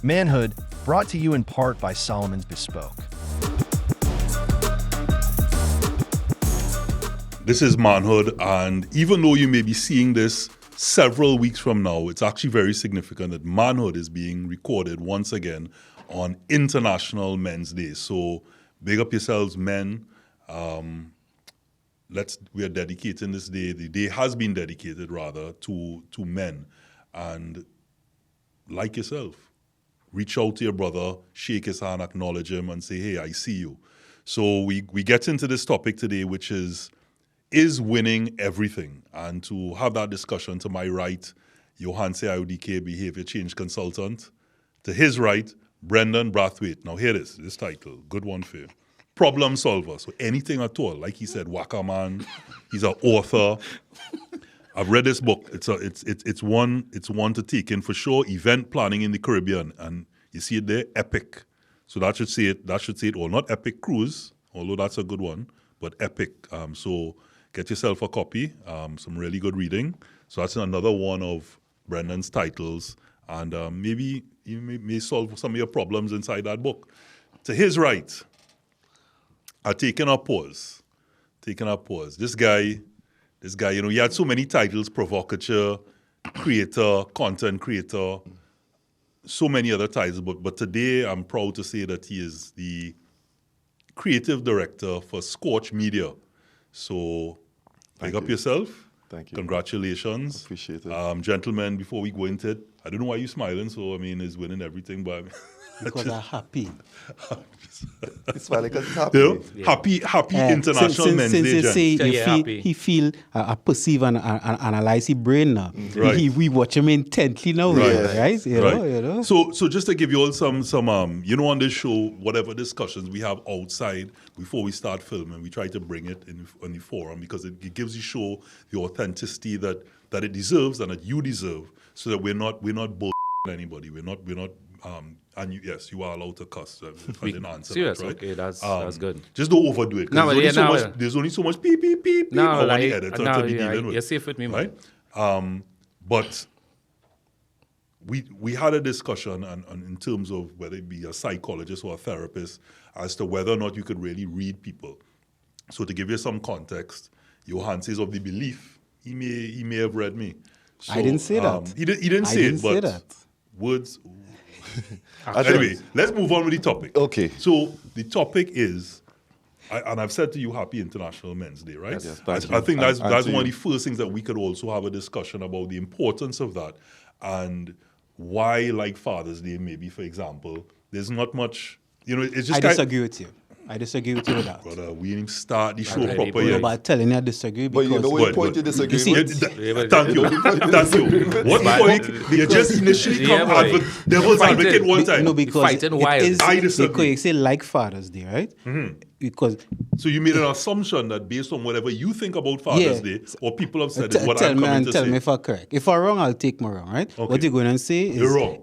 Manhood, brought to you in part by Solomon's Bespoke. This is Manhood, and even though you may be seeing this several weeks from now, it's actually very significant that Manhood is being recorded once again on International Men's Day. So big up yourselves, men. We are dedicating this day. The day has been dedicated, rather, to men. And like yourself, reach out to your brother, shake his hand, acknowledge him, and say, hey, I see you. So we get into this topic today, which is winning everything? And to have that discussion, to my right, Johanse IODK, Behavior Change Consultant. To his right, Brendon, Brathwaite. Now here it is, this title, good one for you. Problem solver. So anything at all. Like he said, Waka Man. He's an author. I've read this book. It's one to take in for sure. Event planning in the Caribbean, and you see it there, epic. So that should say it all. Not epic cruise, although that's a good one, but epic. So get yourself a copy. Some really good reading. So that's another one of Brendon's titles, and maybe you may solve some of your problems inside that book. To his right, taking a pause. This guy, he had so many titles: provocateur, creator, content creator, so many other titles. But today, I'm proud to say that he is the creative director for Scorch Media. So, big up yourself. Thank you. Congratulations. Appreciate it. Gentlemen, before we go into it, I don't know why you're smiling, so it's winning everything, but... Because I'm happy. It's funny because it's happy. Yeah. Happy International Men's Day. Since he feel I perceive and analyze his brain now. Right. We watch him intently now. Right? You know? So just to give you all some on this show, whatever discussions we have outside before we start filming, we try to bring it in the forum because it gives the show the authenticity that it deserves and that you deserve, so that we're not bullshitting anybody. We're not. And yes, you are allowed to cuss. I didn't answer serious? that, right? Okay, that's good. Just don't overdo it. There's only so much beep, beep, beep, beep on the editor to be dealing with. You're safe with me, right? But we had a discussion and in terms of whether it be a psychologist or a therapist as to whether or not you could really read people. So to give you some context, Johanse is of the belief he may have read me. So, I didn't say that. He didn't say that. Words... Anyway, let's move on with the topic. Okay. So the topic is, and I've said to you, Happy International Men's Day, right? Yes, I think that's one of the first things that we could also have a discussion about the importance of that and why, like Father's Day, maybe, for example, there's not much, it's just... I disagree with you with that. Brother, we didn't start the show proper No, yet. but I'm telling you I disagree because... But you know what point you disagree with? Thank you. What point? You just initially come devil's advocate one time. No, because fighting wild. I disagree. Because you say like Father's Day, right? Mm-hmm. Because... So you made an assumption that based on whatever you think about Father's Day, or people have said is what I'm coming to say. Tell me if I'm correct. If I'm wrong, I'll take my wrong, right? Okay. What you're going to say is... You're wrong.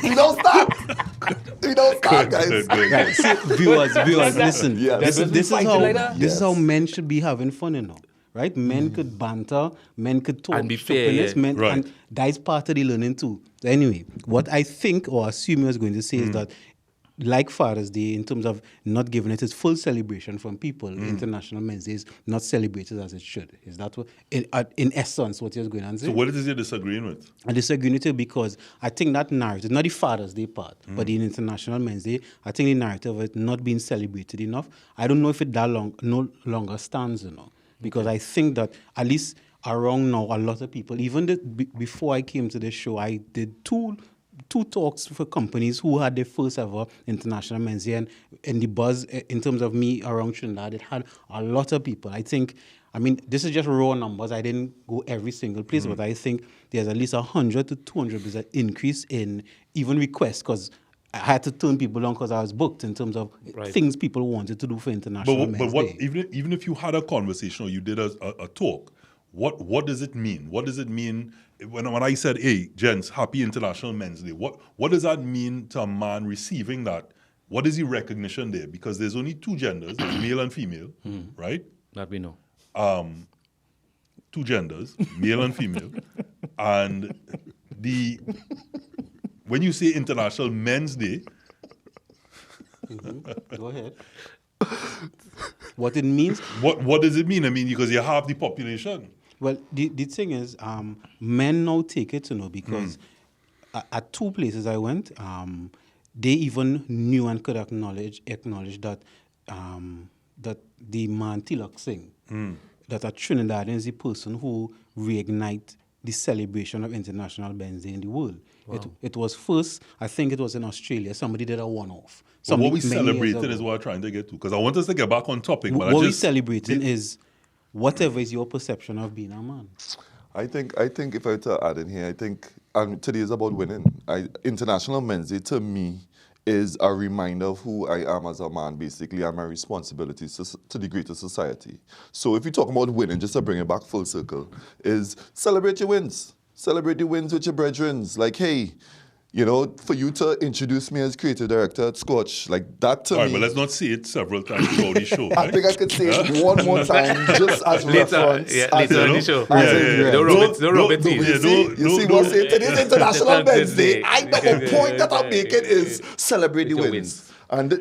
We don't stop. Guys. Right. See, viewers, listen. Yes. This is how men should be having fun, right? Men could banter, men could talk, and be fair, and that's part of the learning too. So anyway, what I think or assume I was going to say is that, like Father's Day, in terms of not giving it its full celebration from people, International Men's Day is not celebrated as it should. Is that what, in essence, what you're going to say? So what is it you're disagreeing with? I disagree with it because I think that narrative, not the Father's Day part, but the International Men's Day, I think the narrative of it not being celebrated enough, I don't know if it no longer stands, because I think that at least around now, a lot of people, even before I came to this show, I did two talks for companies who had their first ever International Men's Day, and in the buzz, in terms of me around Trinidad, it had a lot of people. This is just raw numbers. I didn't go every single place, but I think there's at least 100 to 200% increase in even requests, because I had to turn people down because I was booked in terms of things people wanted to do for International Men's Day. Even if you had a conversation or you did a talk, what does it mean? What does it mean when I said, hey, gents, Happy International Men's Day? What does that mean to a man receiving that? What is the recognition there? Because there's only two genders, there's male and female, right? That we know. Two genders, male and female, and when you say International Men's Day, Go ahead. What it means? what does it mean? I mean, because you have the population. Well, the thing is, men now take it, because at two places I went, they even knew and could acknowledge that that the man Tilak Singh, that a Trinidadian is the person who reignite the celebration of International Men's Day in the world. Wow. It was first, I think it was in Australia. Somebody did a one-off. But what we celebrating is what I'm trying to get to, because I want us to get back on topic. But what we celebrating is whatever is your perception of being a man. I think if I were to add in here, I think today is about winning. International Men's Day to me is a reminder of who I am as a man, basically, and my responsibilities to the greater society. So if you talk about winning, just to bring it back full circle, is celebrate your wins. Celebrate the wins with your brethren. Like, hey, for you to introduce me as creative director at Scotch, like that to me. All right, but let's not say it several times throughout the show. I think I could say it one more time, just as reference. Later on the show. Don't rub it in. You see what's saying? Today's International Men's Day. I know the point that I'm making is celebrate the wins. And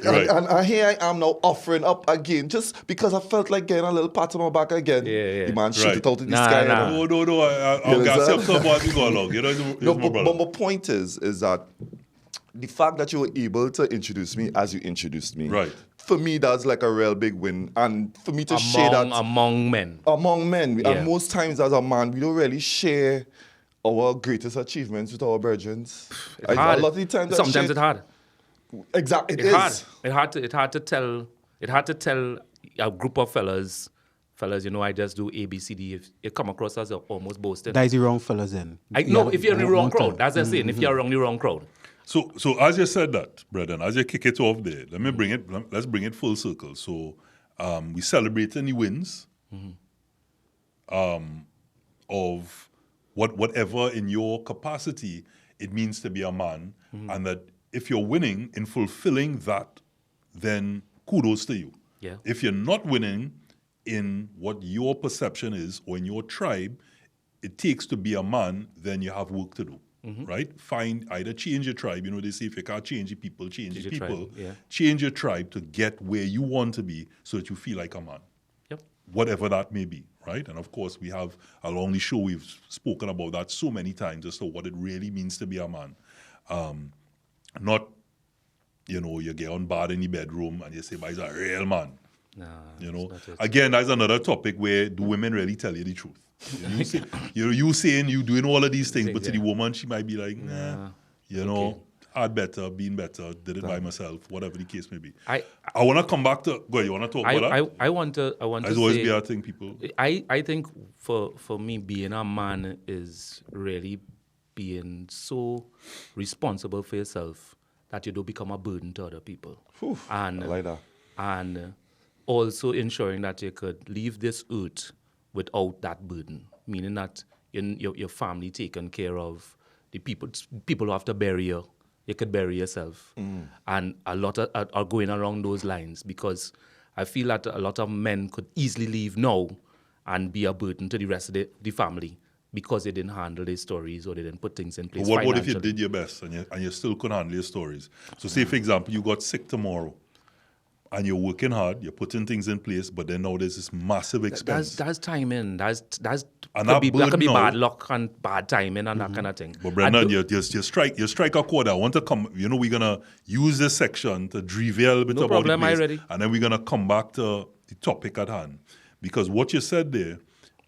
here I am now offering up again, just because I felt like getting a little pat on my back again. The man shoot it out in the sky. No, I'll gas up so far we go along. But my point is that the fact that you were able to introduce me as you introduced me, right, for me, that's like a real big win. And for me to share that... Among men. Among men. Yeah. And most times as a man, we don't really share our greatest achievements with our brethren. It's hard. A lot of the times... Sometimes it's hard. Exactly, it's hard. It's hard to tell a group of fellas, I just do A, B, C, D. If it come across as almost boasting. That is the wrong fellas then. No, if you're in the wrong crowd. That's the saying. If you're wrong, the wrong crowd. So as you said that, Brendon, as you kick it off there, let's bring it full circle. So we celebrate any wins of whatever in your capacity it means to be a man, and that if you're winning in fulfilling that, then kudos to you. Yeah. If you're not winning in what your perception is or in your tribe, it takes to be a man, then you have work to do, right? Either change your tribe. They say if you can't change the people, change the people. Yeah. Change your tribe to get where you want to be so that you feel like a man. Yep. Whatever that may be, right? And of course, we have, along the show, we've spoken about that so many times as to what it really means to be a man. Not, you get on bad in the bedroom and you say, but he's a real man. Nah, Again, that's another topic where do women really tell you the truth? You saying you doing all of these things, but to the woman, she might be like, had better, been better, did it by myself, whatever the case may be. I want to come back to, go ahead, you want to talk about that? I want to As always be a thing, people. I think for me, being a man is really being so responsible for yourself that you don't become a burden to other people. And I like that. And also ensuring that you could leave this earth without that burden, meaning that your family taken care of, the people who have to bury you could bury yourself. And a lot are going along those lines, because I feel that a lot of men could easily leave now and be a burden to the rest of the family, because they didn't handle their stories or they didn't put things in place. But what if you did your best and you still couldn't handle your stories? So say, for example, you got sick tomorrow and you're working hard, you're putting things in place, but then now there's this massive expense. That's timing. That could be bad luck and bad timing and that kind of thing. But Brendon, you strike a chord. I want to come, we're going to use this section to drive a little bit about problem, the place, ready. and then we're going to come back to the topic at hand. Because what you said there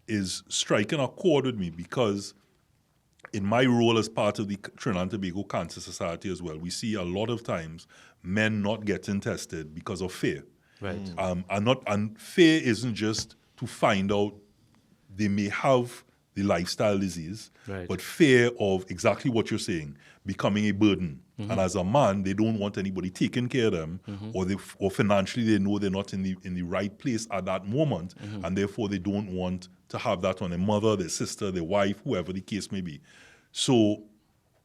is striking a chord with me, because in my role as part of the Trinidad and Tobago Cancer Society as well, we see a lot of times men not getting tested because of fear. Right. And fear isn't just to find out they may have the lifestyle disease, right, but fear of exactly what you're saying, becoming a burden. And as a man, they don't want anybody taking care of them, or financially they know they're not in the right place at that moment, and therefore they don't want to have that on their mother, their sister, their wife, whoever the case may be. So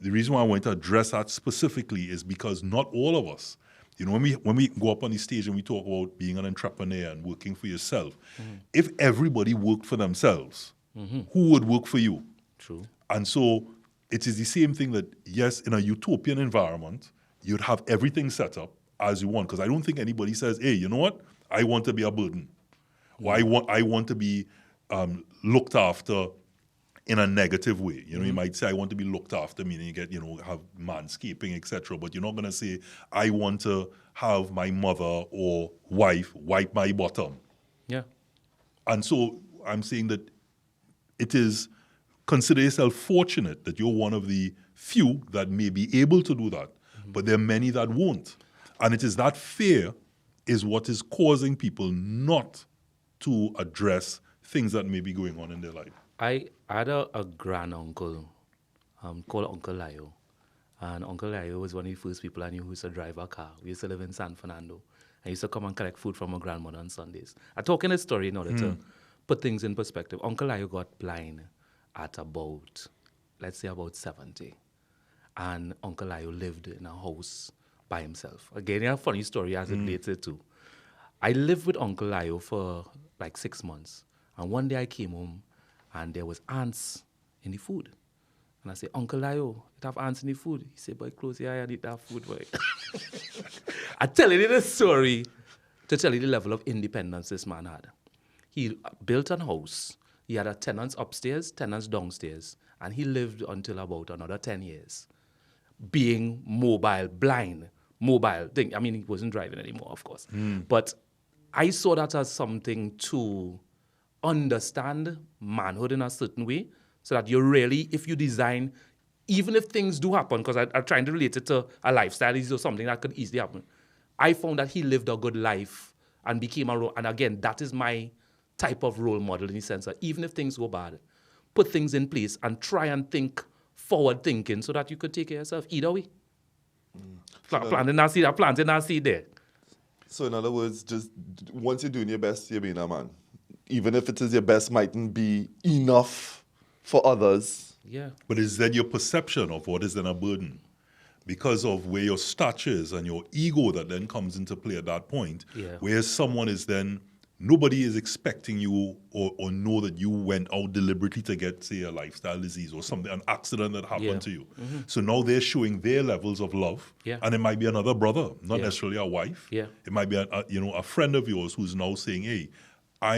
the reason why I want to address that specifically is because not all of us, when we go up on the stage and we talk about being an entrepreneur and working for yourself, if everybody worked for themselves, who would work for you? True. And so it is the same thing that, yes, in a utopian environment, you'd have everything set up as you want. Because I don't think anybody says, hey, you know what? I want to be a burden. Or I want to be looked after in a negative way. You know, you might say, I want to be looked after, meaning you get, have manscaping, etc. But you're not going to say, I want to have my mother or wife wipe my bottom. Yeah. And so I'm saying that it is, consider yourself fortunate that you're one of the few that may be able to do that. But there are many that won't. And it is that fear is what is causing people not to address things that may be going on in their life. I had a granduncle called Uncle Lio. And Uncle Lio was one of the first people I knew who used to drive a car. We used to live in San Fernando. I used to come and collect food from my grandmother on Sundays. I talk in a story in order to put things in perspective. Uncle Lio got blind at about, let's say about 70. And Uncle Lio lived in a house by himself. Again, a funny story as it related to. I lived with Uncle Lio for like 6 months. And one day I came home and there was ants in the food. And I said, Uncle Lio, it have ants in the food. He said, boy, close your eye and eat that food, boy. I tell you the story to tell you the level of independence this man had. He built a house. He had a tenants upstairs, tenants downstairs. And he lived until about another 10 years. Being mobile, blind, mobile thing. I mean, he wasn't driving anymore, of course. But I saw that as something to understand manhood in a certain way, so that you really, if you design, even if things do happen, because I'm trying to relate it to a lifestyle, is something that could easily happen. I found that he lived a good life and became a role. And again, that is my type of role model in the sense that even if things go bad, put things in place and try and think forward thinking so that you could take care of yourself either way. Planting that seed there. So in other words, just once you're doing your best, you're being a man. Even if it is your best mightn't be enough for others. Yeah. But it's then your perception of what is then a burden. Because of where your stature is and your ego that then comes into play at that point, whereas someone is then, nobody is expecting you or know that you went out deliberately to get, say, a lifestyle disease or something, an accident that happened to you. So now they're showing their levels of love. And it might be another brother, not necessarily a wife. It might be a friend of yours who's now saying, hey,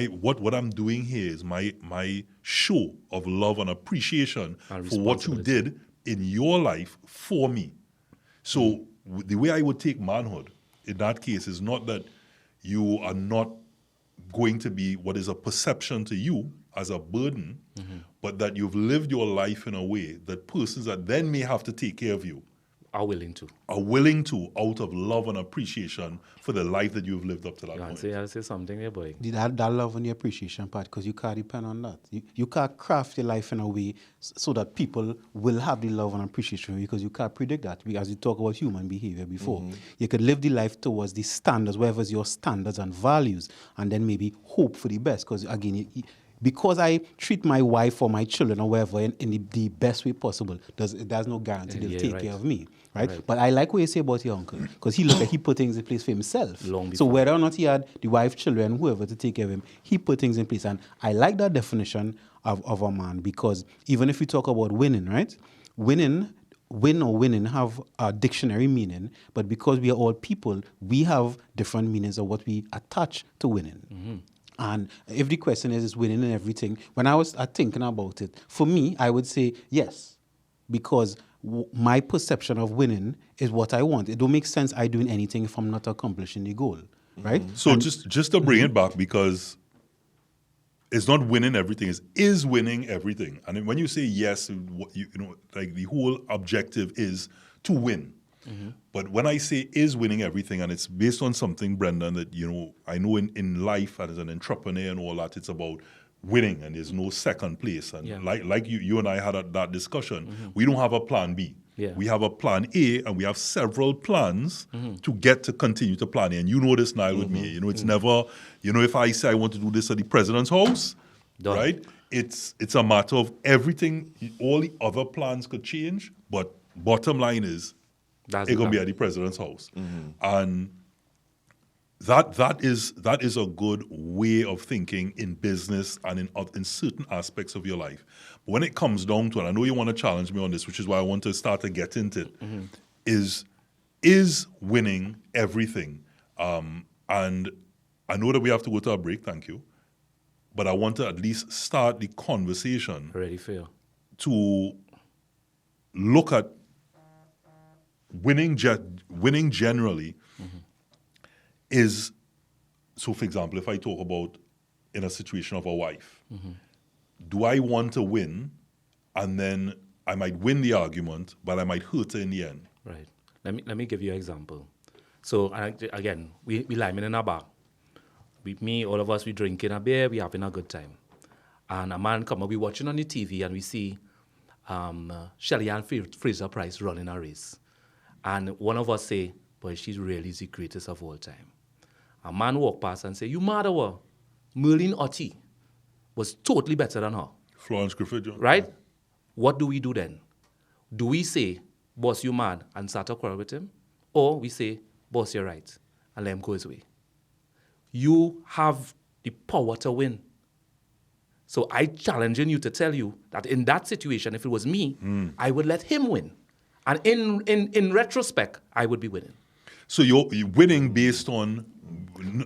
what I'm doing here is my show of love and appreciation for what you did in your life for me. So the way I would take manhood in that case is not that you are not going to be what is a perception to you as a burden, but that you've lived your life in a way that persons that then may have to take care of you are willing to out of love and appreciation for the life that you've lived up to that point. I'll say something there, boy. That love and the appreciation part, because you can't depend on that. You can't craft your life in a way so that people will have the love and appreciation, because you can't predict that. As you talk about human behavior before, you could live the life towards the standards, whatever's your standards and values, and then maybe hope for the best. Because again, because I treat my wife or my children or whatever in the best way possible, there's no guarantee they'll take care of me, right? But I like what you say about your uncle, because he looked like he put things in place for himself. So whether or not he had the wife, children, whoever to take care of him, he put things in place. And I like that definition of a man, because even if we talk about winning, right? Win or winning have a dictionary meaning, but because we are all people, we have different meanings of what we attach to winning. And if the question is winning and everything, when I was thinking about it, for me, I would say yes, because my perception of winning is what I want. It don't make sense I doing anything if I'm not accomplishing the goal, right? So just to bring it back, because it's not winning everything, is winning everything. And when you say yes, like the whole objective is to win. But when I say is winning everything, and it's based on something, Brendon, that I know in life and as an entrepreneur and all that, it's about winning and there's no second place. And like you and I had that discussion, we don't have a plan B. We have a plan A, and we have several plans to continue to plan A. And you know this, Niall, with me. It's never, if I say I want to do this at the president's house, right? It's a matter of everything, all the other plans could change, but bottom line is, it's going to be at the president's house. And that is a good way of thinking in business and in certain aspects of your life. But when it comes down to it, I know you want to challenge me on this, which is why I want to start to get into it. Is winning everything? And I know that we have to go to a break. Thank you, but I want to at least start the conversation Ready for you. to look at winning generally. Is, so for example, if I talk about in a situation of a wife, do I want to win, and then I might win the argument, but I might hurt her in the end? Right. Let me give you an example. So again, we lying in a bar. All of us, we drinking a beer, we having a good time. And a man come up, we watching on the TV, and we see Shelly Ann Fraser Price running a race. And one of us say, boy, she's really the greatest of all time. A man walk past and say, you mad or what? Merlin Ottey was totally better than her. Florence Griffith, Right? What do we do then? Do we say, boss, you mad, and start a quarrel with him? Or we say, boss, you're right, and let him go his way? You have the power to win. So I challenging you to tell you that in that situation, if it was me, I would let him win. And in retrospect, I would be winning. So you're winning based on,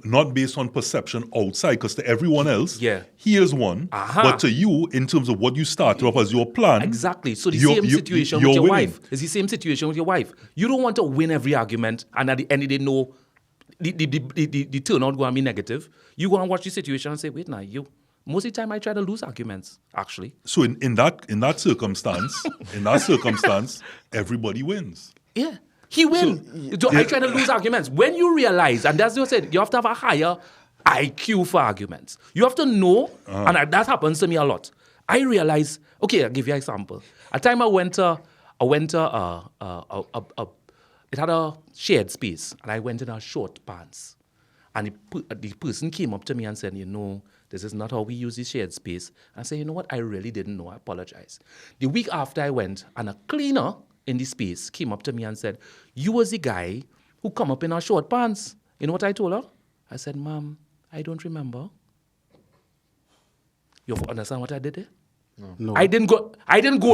not based on perception outside, because to everyone else, he is one. But to you, in terms of what you started off as your plan. Exactly. So the same situation with your wife. It's the same situation with your wife. You don't want to win every argument and at the end of the day, no, the turnout going to be negative. You go and watch the situation and say, wait now, most of the time I try to lose arguments, actually. So in that circumstance, everybody wins. Yeah. He wins. So, I try to lose arguments. When you realize, and as you said, you have to have a higher IQ for arguments. You have to know, and that happens to me a lot. I realize, okay, I'll give you an example. A time it had a shared space, and I went in a short pants. And the person came up to me and said, this is not how we use the shared space. And I said, you know what, I really didn't know, I apologize. The week after I went, and a cleaner in the space came up to me and said, you was the guy who come up in our short pants. You know what I told her? I said, ma'am, I don't remember. You understand what I did there? No. I didn't go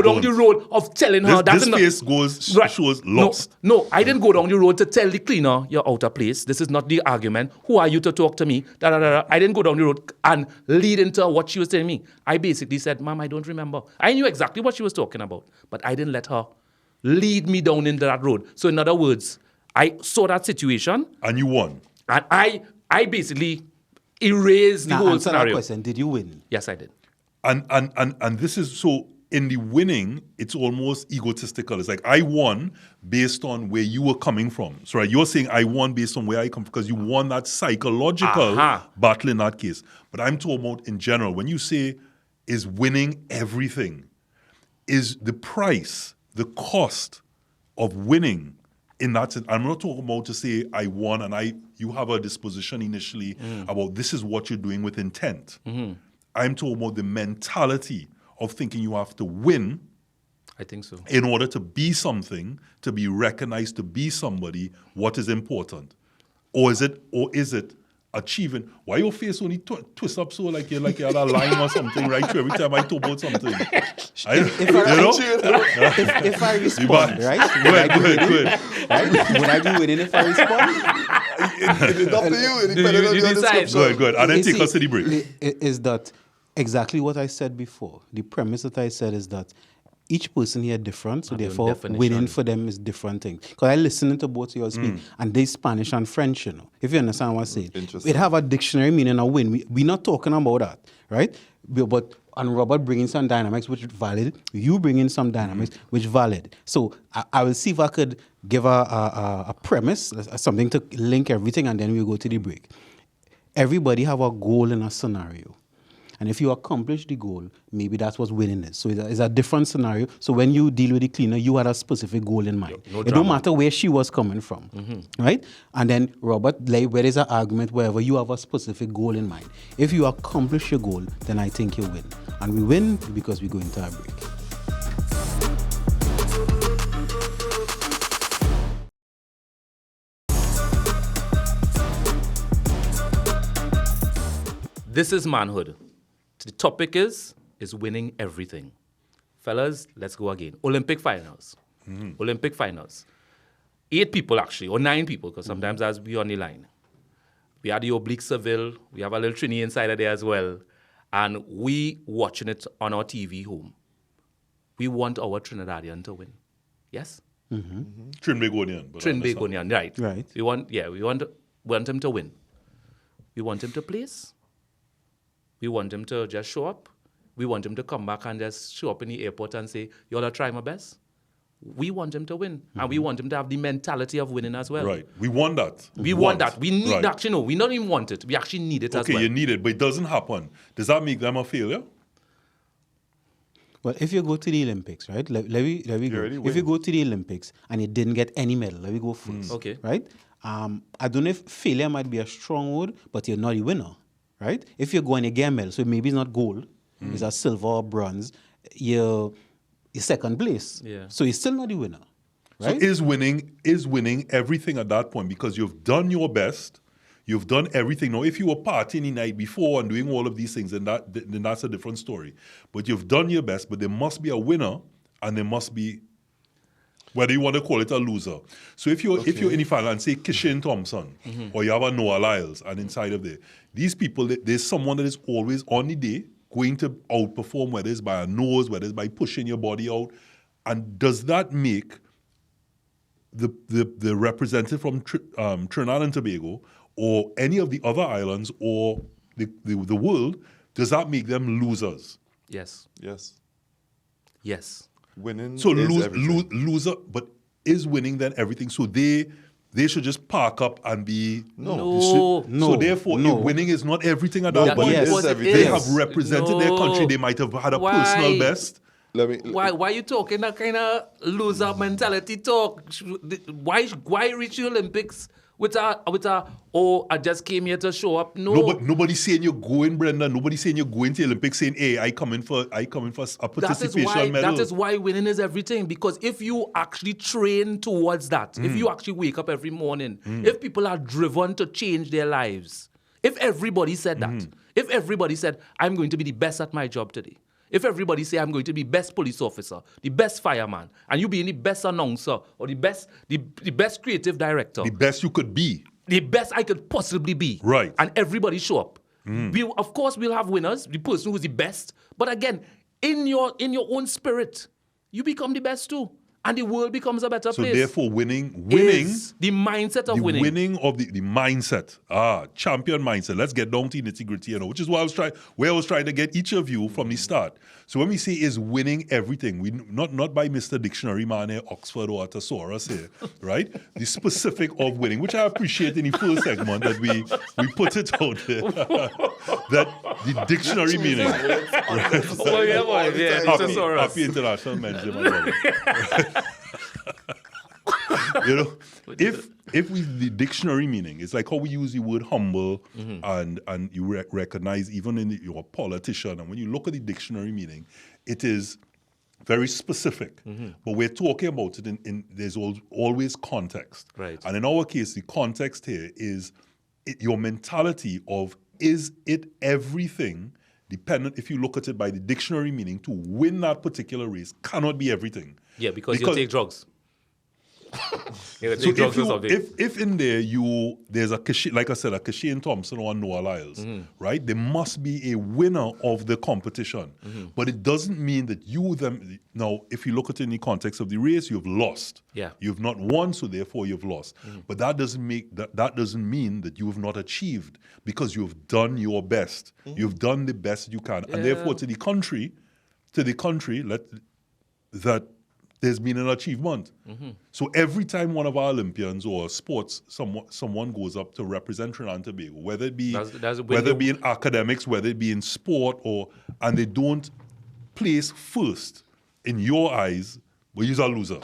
down the road of telling her that. This face shows lost. No, I didn't go down the road to tell the cleaner you're out of place. This is not the argument. Who are you to talk to me? I didn't go down the road and lead into what she was telling me. I basically said, ma'am, I don't remember. I knew exactly what she was talking about, but I didn't let her lead me down into that road. So in other words, I saw that situation. And you won. And I basically erased the whole scenario. That question, did you win? Yes, I did. And this is, so in the winning, it's almost egotistical. It's like I won based on where you were coming from. So right, you're saying I won based on where I come from because you won that psychological battle in that case. But I'm talking about in general, when you say is winning everything, is the price, the cost of winning in that sense. I'm not talking about to say I won and you have a disposition initially about this is what you're doing with intent. I'm talking about the mentality of thinking you have to win. I think so. In order to be something, to be recognized, to be somebody, what is important? Or is it achieving? Why your face only twist up so like you had a line or something right through every time I talk about something? If I respond, right? Go ahead. Right? Would I be winning if I respond? It's up to you. It depends on your description. Go ahead. And then take us to the break. Is that exactly what I said before? The premise that I said is that each person here different, so therefore winning for them is different thing. Because I listening to both of you speak, and they Spanish and French, if you understand what I'm saying. It have a dictionary meaning a win. We're not talking about that, right? But and Robert bringing some dynamics which is valid, you bring in some dynamics which valid. So I will see if I could give a premise, something to link everything, and then we'll go to the break. Everybody have a goal in a scenario. And if you accomplish the goal, maybe that's what winning is. So it's a different scenario. So when you deal with the cleaner, you had a specific goal in mind. It don't matter where she was coming from, right? And then, Robert, like, where there's an argument, wherever, you have a specific goal in mind. If you accomplish your goal, then I think you win. And we win because we go into a break. This is manhood. The topic is winning everything. Fellas, let's go again. Olympic finals. Olympic finals. 8 people actually, or 9 people, because sometimes as we on the line. We had the Oblique Seville. We have a little Trini inside of there as well. And we watching it on our TV home. We want our Trinidadian to win. Yes? Trinbagonian. Trinbagonian, right. Right. We want him to win. We want him to place. We want him to just show up. We want him to come back and just show up in the airport and say, y'all are trying my best. We want him to win. And we want him to have the mentality of winning as well. Right. We want that. We want that. We need Right. actually, no, we don't even want it. We actually need it as Okay, well. you need it, but it doesn't happen. Does that make them a failure? Well, if you go to the Olympics, right? Let me go. already If you go to the Olympics and you didn't get any medal, let me go first. Okay. Right? I don't know if failure might be a strong word, but you're not a winner, right? If you go and you get a medal, so maybe it's not gold, it's a silver or bronze, you're second place. Yeah. So you're still not the winner, right? So is winning everything at that point because you've done your best, you've done everything. Now, if you were partying the night before and doing all of these things, then that's a different story. But you've done your best, but there must be a winner and there must be, whether you want to call it a loser. So if you're in the final and say Kishin Thompson or you have a Noah Lyles and inside of there, these people, there's someone that is always on the day going to outperform, whether it's by a nose, whether it's by pushing your body out. And does that make the representative from Trinidad and Tobago or any of the other islands or the world, does that make them losers? Yes. Yes. Yes. Winning So is everything. loser, but is winning then everything? So they should just park up and be No. So therefore, No. winning is not everything at that Yeah, point. yes. It is everything. They Yes. have represented their country. They might have had a Why? personal best. Let me. Why you talking that kind of loser mentality talk? Why reach the Olympics with a I just came here to show up? No. No, but nobody's saying you're going, Brendon. Nobody's saying you're going to the Olympics saying, hey, I come in for a participation medal. That is why winning is everything. Because if you actually train towards that, if you actually wake up every morning, if people are driven to change their lives, if everybody said that, if everybody said, I'm going to be the best at my job today, if everybody say I'm going to be best police officer, the best fireman, and you being the best announcer or the best creative director, The best you could be. the best I could possibly be. Right. And everybody show up. Of course, we'll have winners, the person who's the best. But again, in your own spirit, you become the best too. And the world becomes a better So place. therefore, winning is the mindset of the winning. of the mindset. Champion mindset. Let's get down to the nitty-gritty, which is why I was trying to get each of you from the start. So when we say is winning everything, we not by Mr. Dictionary Man here, Oxford or Thesaurus here, right? The specific of winning, which I appreciate in the first segment that we put it out there. That the dictionary meaning. Oh, yeah, boy. Yeah, Happy International Men's Day, my brother. If the dictionary meaning, it's like how we use the word humble and you recognize even in you're a politician, and when you look at the dictionary meaning, it is very specific. But we're talking about it in there's always context. Right. And in our case, the context here is your mentality of is it everything dependent, if you look at it by the dictionary meaning, to win that particular race cannot be everything. Yeah, because you take drugs. You So take drugs or something. if in there there's a like I said, a Kishin Thompson or a Noah Lyles, right? There must be a winner of the competition. But it doesn't mean that now if you look at it in the context of the race, you've lost. Yeah. You've not won, so therefore you've lost. But that doesn't mean that you have not achieved, because you've done your best. You've done the best you can. And therefore to the country, that there's been an achievement. So every time one of our Olympians or sports, someone goes up to represent Trinidad and Tobago, whether it be whether it be in academics, whether it be in sport, and they don't place first in your eyes, well, you're a loser.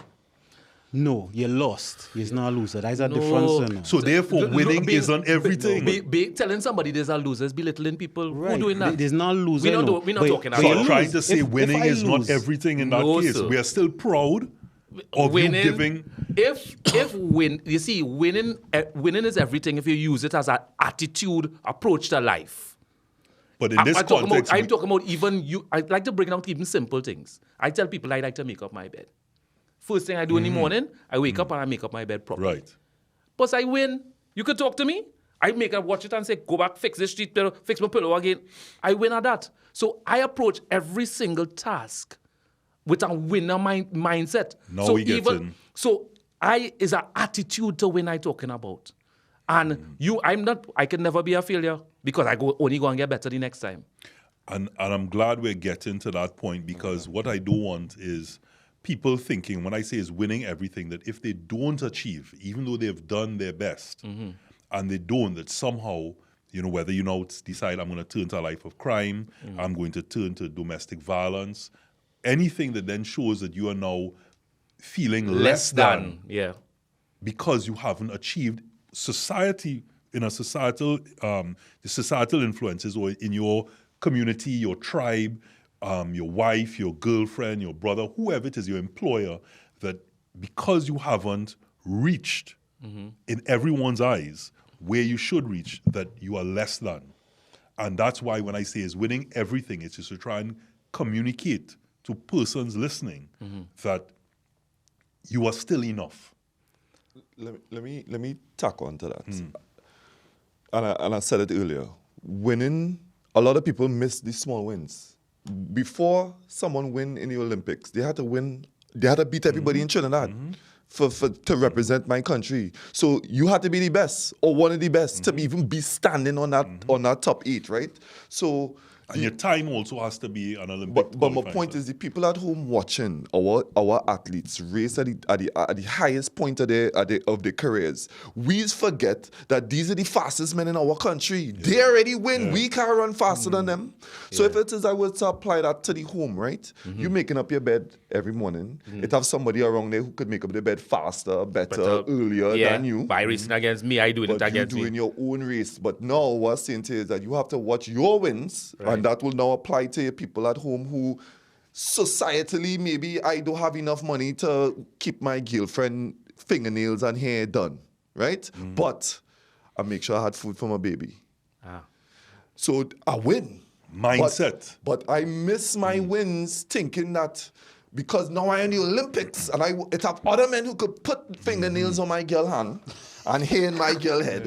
No, you're lost. You're not a loser. That's a difference. You know. So therefore, winning isn't everything. Telling somebody there's a loser is belittling people Right. who doing that. The's not a loser. We're not, no. we're not But- talking but So about I'm you trying lose. to say If winning I is not lose- everything in that No, case. sir. We are still proud of winning, you giving. Winning is everything if you use it as an attitude approach to life. But in this context, I'm talking about even you. I like to bring out even simple things. I tell people I like to make up my bed. First thing I do in the morning, I wake up and I make up my bed properly. right. But I win. You could talk to me. I make her watch it and say, go back, fix this street pillow, fix my pillow again. I win at that. So I approach every single task with a winner mindset. Now so we get in. So is an attitude to win I talking about. And I can never be a failure because I only go and get better the next time. And I'm glad we're getting to that point, because what I do want is people thinking, when I say is winning everything, that if they don't achieve, even though they've done their best, and they don't, that somehow, whether you now decide I'm going to turn to a life of crime, I'm going to turn to domestic violence, anything that then shows that you are now feeling less than. Yeah. Because you haven't achieved society, the societal influences, or in your community, your tribe, your wife, your girlfriend, your brother, whoever it is, your employer, that because you haven't reached in everyone's eyes where you should reach, that you are less than. And that's why when I say is winning everything, it's just to try and communicate to persons listening that you are still enough. Let me tack on to that. And I said it earlier. Winning, a lot of people miss these small wins. Before someone win in the Olympics, they had to win. They had to beat everybody in Trinidad to represent my country. So you had to be the best or one of the best to even be standing on that top 8, right? So. And your time also has to be an Olympic. But my point is, the people at home watching our athletes race at the highest point of their careers, we forget that these are the fastest men in our country. They already win. We can't run faster than them. So if it is, I would apply that to the home, right? You making up your bed every morning. It have somebody around there who could make up the bed faster, better, earlier than you. By racing against me, I do it against me. You're doing your own race. But now what I'm saying to you is that you have to watch your wins. Right. And that will now apply to your people at home who societally, maybe I don't have enough money to keep my girlfriend fingernails and hair done, right? But I make sure I had food for my baby. So I win. Mindset. But I miss my wins thinking that because now I'm in the Olympics and it have other men who could put fingernails on my girl hand and hair in my girl head.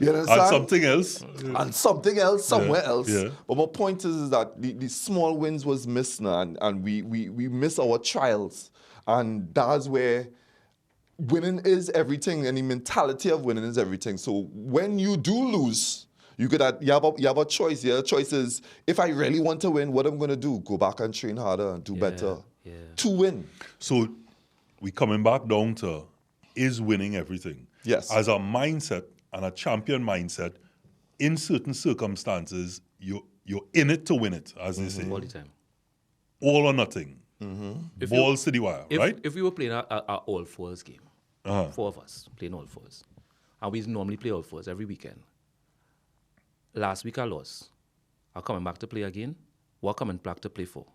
You understand? And something else. And something else somewhere else. Yeah. But my point is that the small wins was missed now, and we miss our trials. And that's where winning is everything, and the mentality of winning is everything. So when you do lose, you have a choice. The other choice is, if I really want to win, what I'm going to do? Go back and train harder and do better to win. So we coming back down to, is winning everything? Yes. As a mindset and a champion mindset, in certain circumstances, you're in it to win it, as they say. All the time. All or nothing. Balls to the wire, right? If we were playing a all-fours game, 4 of us playing all-fours, and we normally play all-fours every weekend. Last week I lost. I'm coming back to play again. What coming back to play for?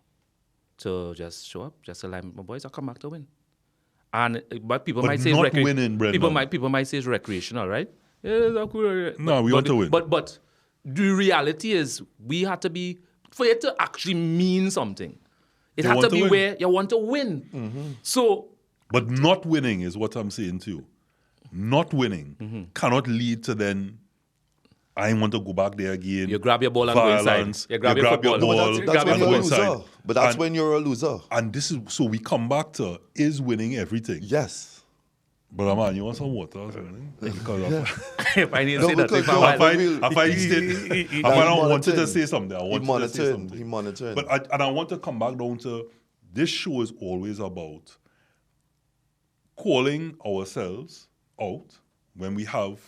To just show up, just align my boys, I'll come back to win. And but people might say not winning, Brendon. people might say it's recreational, right? No, we want to win. But the reality is, we had to be, for it to actually mean something, it had to be where you want to win. So, but not winning is what I'm saying to you. Not winning cannot lead to then, I want to go back there again. You grab your ball and go inside. You grab your ball that's when and you're go a inside. loser. But that's when you're a loser. And this is, so we come back to, is winning everything? Yes. But man, you want some water or something? Because if I need to No, say that, because if I don't want you to say something, I want you to say something. He monitoring. But I want to come back down to, this show is always about calling ourselves out when we have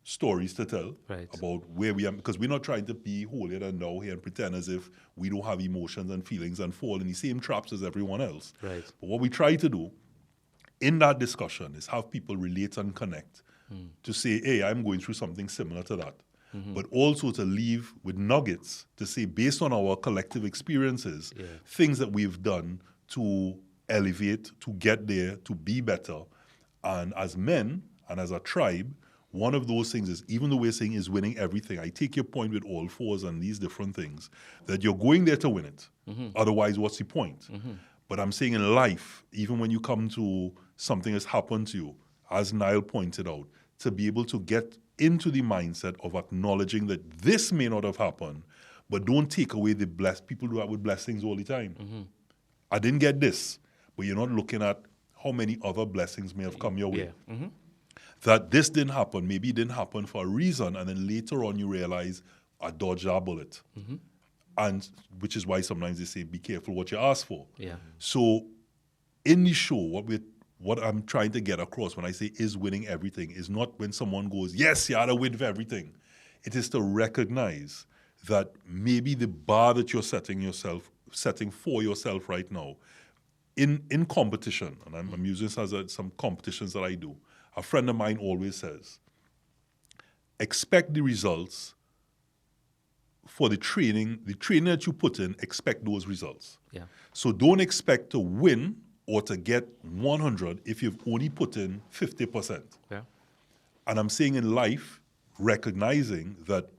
stories to tell about where we are, because we're not trying to be holier than thou here and pretend as if we don't have emotions and feelings and fall in the same traps as everyone else. Right. But what we try to do in that discussion is have people relate and connect to say, hey, I'm going through something similar to that. But also to leave with nuggets to say, based on our collective experiences, things that we've done to elevate, to get there, to be better. And as men and as a tribe, one of those things is, even though we're saying is winning everything, I take your point with all fours and these different things, that you're going there to win it. Otherwise, what's the point? But I'm saying in life, even when you come to something that's happened to you, as Niall pointed out, to be able to get into the mindset of acknowledging that this may not have happened, but don't take away the people do that with blessings all the time. I didn't get this, but you're not looking at how many other blessings may have come your way. That this didn't happen, maybe it didn't happen for a reason, and then later on you realize, I dodged that bullet. And which is why sometimes they say, be careful what you ask for. So in the show, what I'm trying to get across when I say is winning everything is not when someone goes, yes, you had to win for everything. It is to recognize that maybe the bar that you're setting for yourself right now, in competition, and I'm using this as some competitions that I do, a friend of mine always says, expect the results for the training that you put in, expect those results. So don't expect to win or to get 100 if you've only put in 50%. And I'm saying in life, recognizing that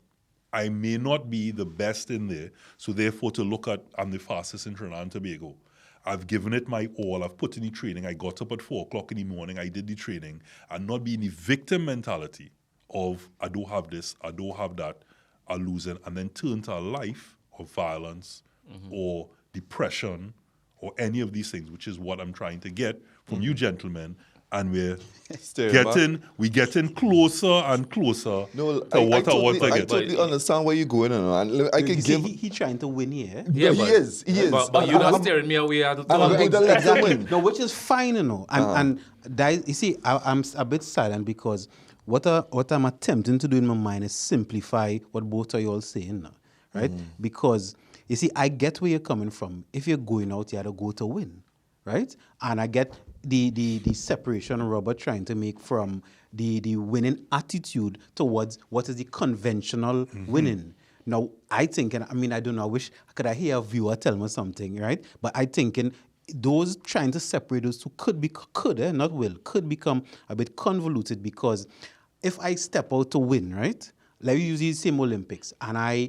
I may not be the best in there, so therefore to look at, I'm the fastest in Trinidad and Tobago. I've given it my all, I've put in the training, I got up at 4 o'clock in the morning, I did the training, and not be in the victim mentality of, I don't have this, I don't have that, I'm losing, and then turn to a life of violence or depression or any of these things, which is what I'm trying to get from you gentlemen. And we're getting closer and closer to what I want to get. I totally understand where you're going, and I can give. He trying to win here. Yeah, he is. But you're not steering me away at all. Exactly. No, which is fine, you know. And that, you see, I'm a bit silent because what I'm attempting to do in my mind is simplify what both of you all saying now, right? Because you see, I get where you're coming from. If you're going out, you have to go to win, right? And I get the separation Robert trying to make from the winning attitude towards what is the conventional winning. Now, I think, and I mean, I don't know, I wish could I hear a viewer tell me something, right? But I think those trying to separate those two could become a bit convoluted, because if I step out to win, right? Like we use the same Olympics, and I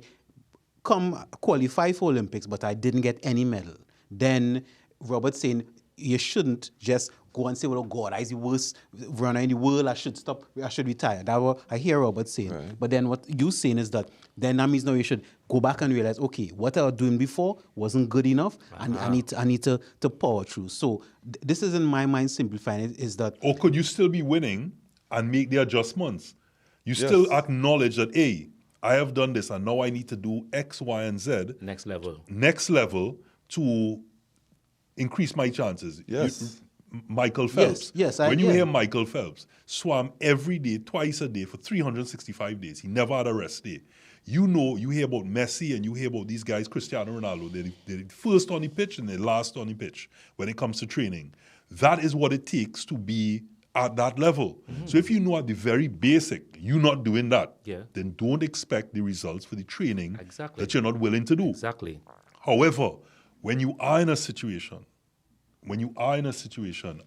qualify for Olympics, but I didn't get any medal, then Robert's saying, you shouldn't just go and say, well, oh God, I'm the worst runner in the world, I should stop, I should retire. That's what I hear Robert saying. Right. But then what you're saying is that then that means now you should go back and realize, okay, what I was doing before wasn't good enough, and I need to power through. So this is, in my mind, simplifying it, is that... Or could you still be winning and make the adjustments? You still acknowledge that, hey, I have done this, and now I need to do X, Y, and Z. Next level to increase my chances. Yes. Michael Phelps. Yes. When you hear Michael Phelps swam every day, twice a day for 365 days. He never had a rest day. You know, you hear about Messi and you hear about these guys, Cristiano Ronaldo. They're first on the pitch and they're last on the pitch when it comes to training. That is what it takes to be at that level. So if you know at the very basic, you're not doing that, then don't expect the results for the training that you're not willing to do. Exactly. However, when you are in a situation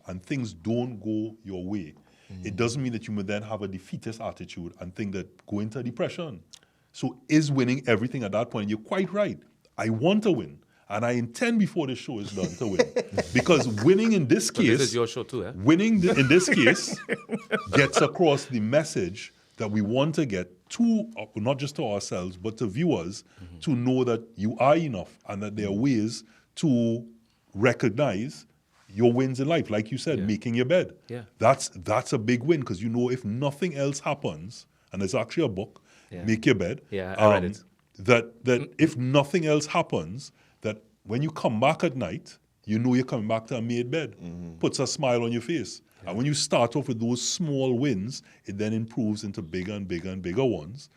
and things don't go your way, it doesn't mean that you may then have a defeatist attitude and think that go into depression. So is winning everything at that point? You're quite right. I want to win, and I intend before the show is done to win. Because winning in this case... This is your show too, eh? Winning in this case gets across the message that we want to get to, not just to ourselves, but to viewers, to know that you are enough and that there are ways to recognize your wins in life. Like you said, making your bed. That's a big win, because you know if nothing else happens, and there's actually a book, Make Your Bed. I read it. That if nothing else happens, that when you come back at night, you know you're coming back to a made bed. Puts a smile on your face. And when you start off with those small wins, it then improves into bigger and bigger and bigger ones.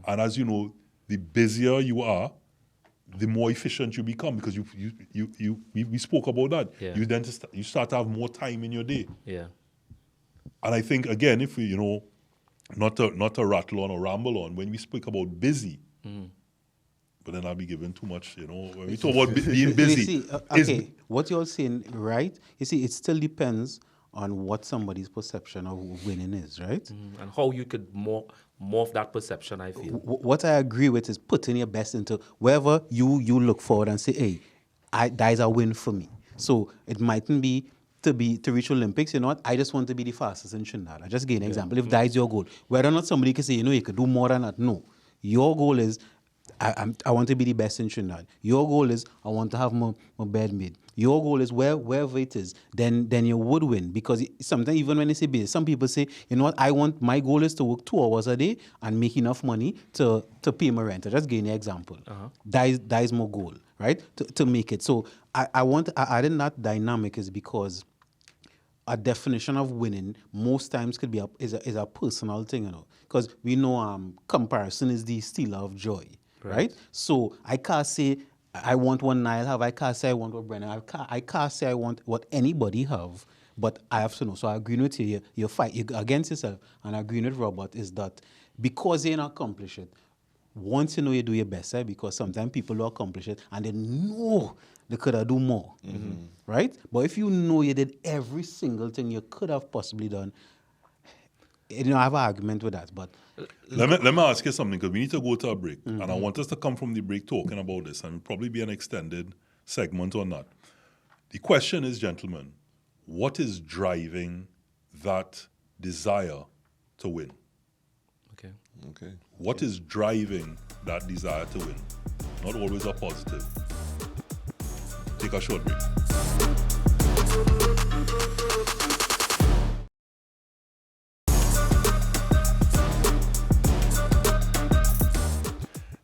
And as you know, the busier you are, the more efficient you become, because we spoke about that. You then you start to have more time in your day. And I think, again, if we, not to rattle on or ramble on, when we speak about busy, but then I'll be giving too much, when we talk about being busy. You see, what you're saying, right? You see, it still depends on what somebody's perception of winning is, right? And how you could morph that perception, I feel. What I agree with is putting your best into wherever you look forward and say, hey, that is a win for me. So it mightn't be to reach Olympics. You know what? I just want to be the fastest in Trinidad. I just gave an example. If that is your goal, whether or not somebody can say, you could do more than that. No, your goal is I want to be the best in Trinidad. Your goal is I want to have my bed made. Your goal is wherever it is, then you would win. Because sometimes even when they say business, some people say, you know what, my goal is to work 2 hours a day and make enough money to pay my rent. I just gave an example. That is my goal, right? To make it. So I want to add in that dynamic is because a definition of winning most times could be is a personal thing, you know, because we know comparison is the stealer of joy, right? So I can't say I want what Nile have. I can't say I want what Brendon. I can't say I want what anybody have. But I have to know. So I agree with you. You fight against yourself, and I agree with Robert is that because you don't accomplish it, once you know you do your best, because sometimes people will accomplish it and they know they could have done more, right? But if you know you did every single thing you could have possibly done, I have an argument with that. But let me ask you something, because we need to go to a break. And I want us to come from the break talking about this, and it'll probably be an extended segment on that. The question is, gentlemen, what is driving that desire to win? Okay. What is driving that desire to win? Not always a positive. Take a short break.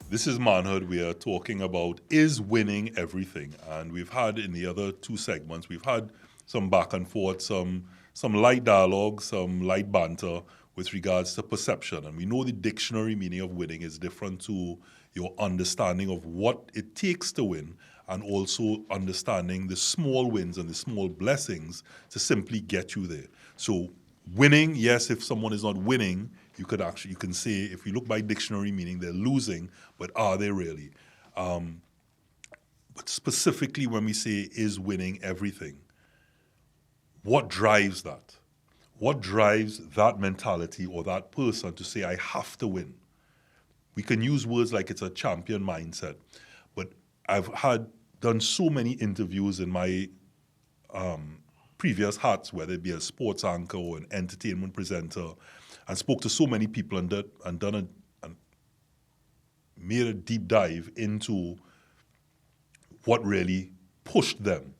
This is Manhood. We are talking about is winning everything. And we've had in the other 2 segments, we've had some back and forth, some light dialogue, some light banter with regards to perception. And we know the dictionary meaning of winning is different to your understanding of what it takes to win, and also understanding the small wins and the small blessings to simply get you there. So winning, yes, if someone is not winning, you can say, if you look by dictionary meaning, they're losing, but are they really? But specifically when we say is winning everything, what drives that? What drives that mentality or that person to say, I have to win? We can use words like it's a champion mindset, but I've done so many interviews in my previous hats, whether it be a sports anchor or an entertainment presenter, and spoke to so many people and made a deep dive into what really pushed them.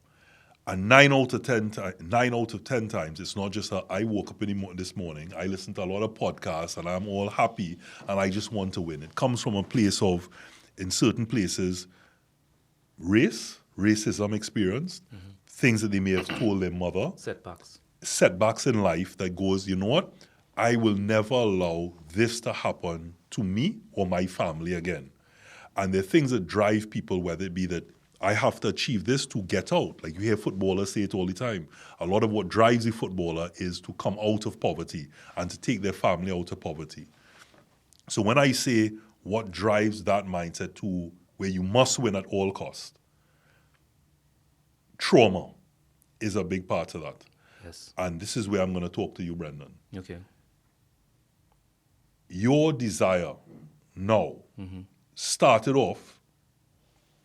And 9 out of 10 times, it's not just I woke up this morning, I listened to a lot of podcasts, and I'm all happy, and I just want to win. It comes from a place of, in certain places, racism experienced, things that they may have told their mother. Setbacks in life that goes, you know what? I will never allow this to happen to me or my family again. And there are things that drive people, whether it be that I have to achieve this to get out. Like you hear footballers say it all the time. A lot of what drives the footballer is to come out of poverty and to take their family out of poverty. So when I say what drives that mindset to where you must win at all costs, trauma is a big part of that. Yes. And this is where I'm going to talk to you, Brendon. Okay. Your desire now started off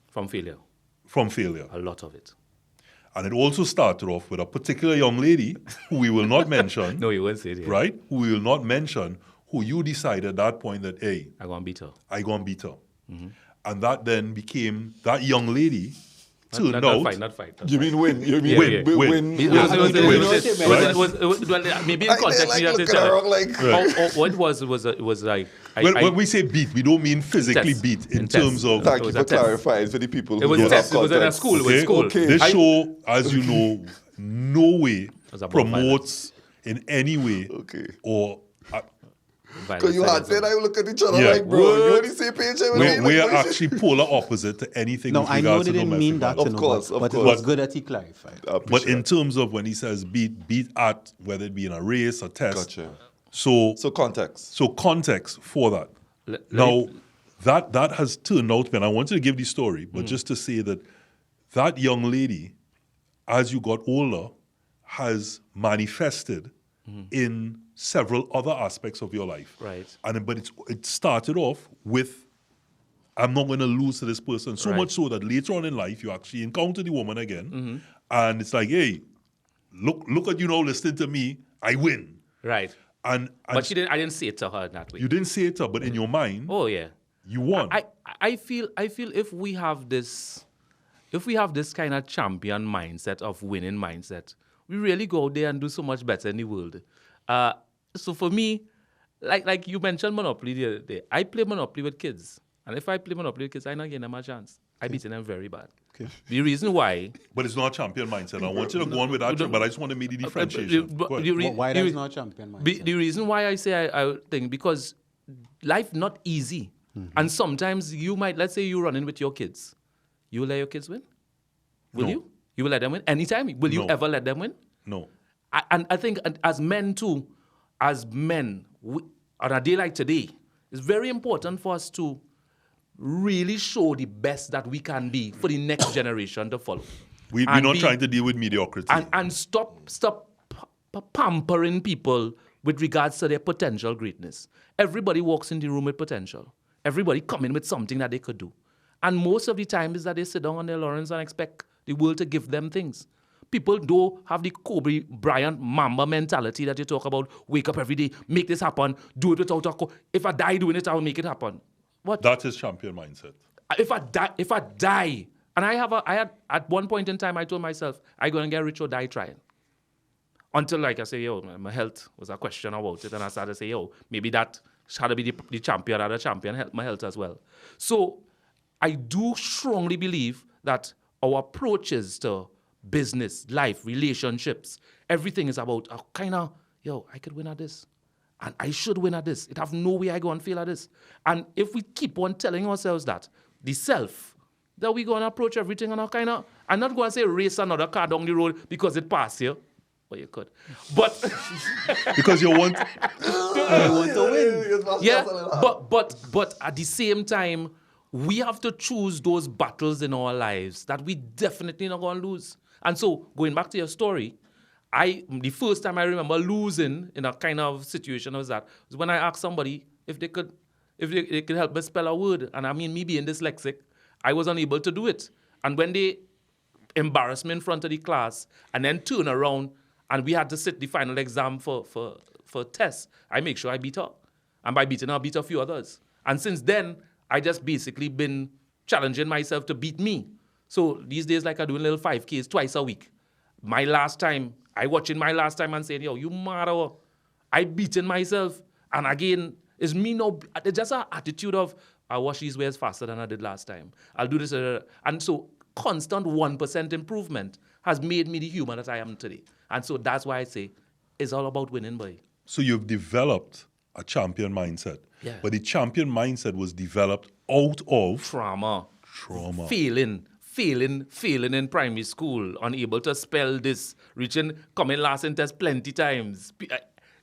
from failure. A lot of it. And it also started off with a particular young lady who we will not mention. No, you won't say it. Right? Who we will not mention, who you decided at that point that, hey, I go and beat her. And that then became, that young lady turned out. Not fight. You mean win? Win. Maybe in context, you have to tell what was like. When we say beat, we don't mean physically beat in terms of. Thank you for clarifying for the people who don't have context. It was at a school. It was school. This show, as you know, no way promotes in any way or. Because you had said I look at each other like, bro, you only say page. We are actually polar opposite to anything. No, I know they didn't mean that, of course. But it was good that he clarified. But in terms of when he says beat at, whether it be in a race, a test. Gotcha. So context. So context for that. Now, that has turned out, and I wanted to give the story, but just to say that young lady, as you got older, has manifested in several other aspects of your life. Right. But it started off with, I'm not going to lose to this person. So Right. much so that later on in life, you actually encounter the woman again. And it's like, hey, look at you now listening to me. I win. Right. And But I didn't say it to her that way. you didn't say it to her, but in your mind, Oh yeah. you won. I feel if we have this kind of champion mindset of winning mindset, we really go out there and do so much better in the world. So for me, like you mentioned Monopoly the other day, I play Monopoly with kids. And if I play Monopoly with kids, I not give them a chance. I beat them very bad. Okay. The reason why... But it's not a champion mindset. I want you to go on with that, but I just want to make the differentiation. Go ahead. Why that's not champion mindset? The reason why I say I think, because life not easy. And sometimes you might, let's say you're running with your kids. You will let your kids win? Will No. you? You will let them win? Anytime? Will you No. ever let them win? No. And I think as men too, on a day like today, it's very important for us to really show the best that we can be for the next generation to follow. We're And not trying to deal with mediocrity. And stop pampering people with regards to their potential greatness. Everybody walks in the room with potential. Everybody come in with something that they could do. And most of the time is that they sit down on their laurels and expect the world to give them things. People don't have the Kobe Bryant Mamba mentality that you talk about. Wake up every day, make this happen, do it without a if I die doing it, I'll make it happen. What? That is champion mindset. If I die, and I had at one point in time I told myself I gonna get rich or die trying. Until like I say, my health was a question about it, and I started to say, maybe that had to be the champion, or the champion my health as well. So I do strongly believe that our approaches to business, life, relationships, everything is about a kind of, I could win at this. And I should win at this. It have no way I go and fail at this. And if we keep on telling ourselves that, the self, that we're going to approach everything on a kind of, I'm not going to say race another car down the road because it passed here. Well, you could. But Because you want... yeah, but at the same time, we have to choose those battles in our lives that we definitely not going to lose. And so, going back to your story, the first time I remember losing in a kind of situation was when I asked somebody if they could help me spell a word. And I mean, me being dyslexic, I was unable to do it. And when they embarrassed me in front of the class and then turn around and we had to sit the final exam for tests, I make sure I beat her. And by beating her, I beat a few others. And since then, I just basically been challenging myself to beat me. So these days, like I do little 5Ks twice a week. I watching my last time and saying, you matter. I beaten myself. And again, it's me now. It's just an attitude of, I wash these wares faster than I did last time. I'll do this. And so constant 1% improvement has made me the human that I am today. And so that's why I say it's all about winning, boy. So you've developed a champion mindset. Yeah. But the champion mindset was developed out of... Trauma. Trauma. Failing in primary school, unable to spell this, coming last in test plenty times.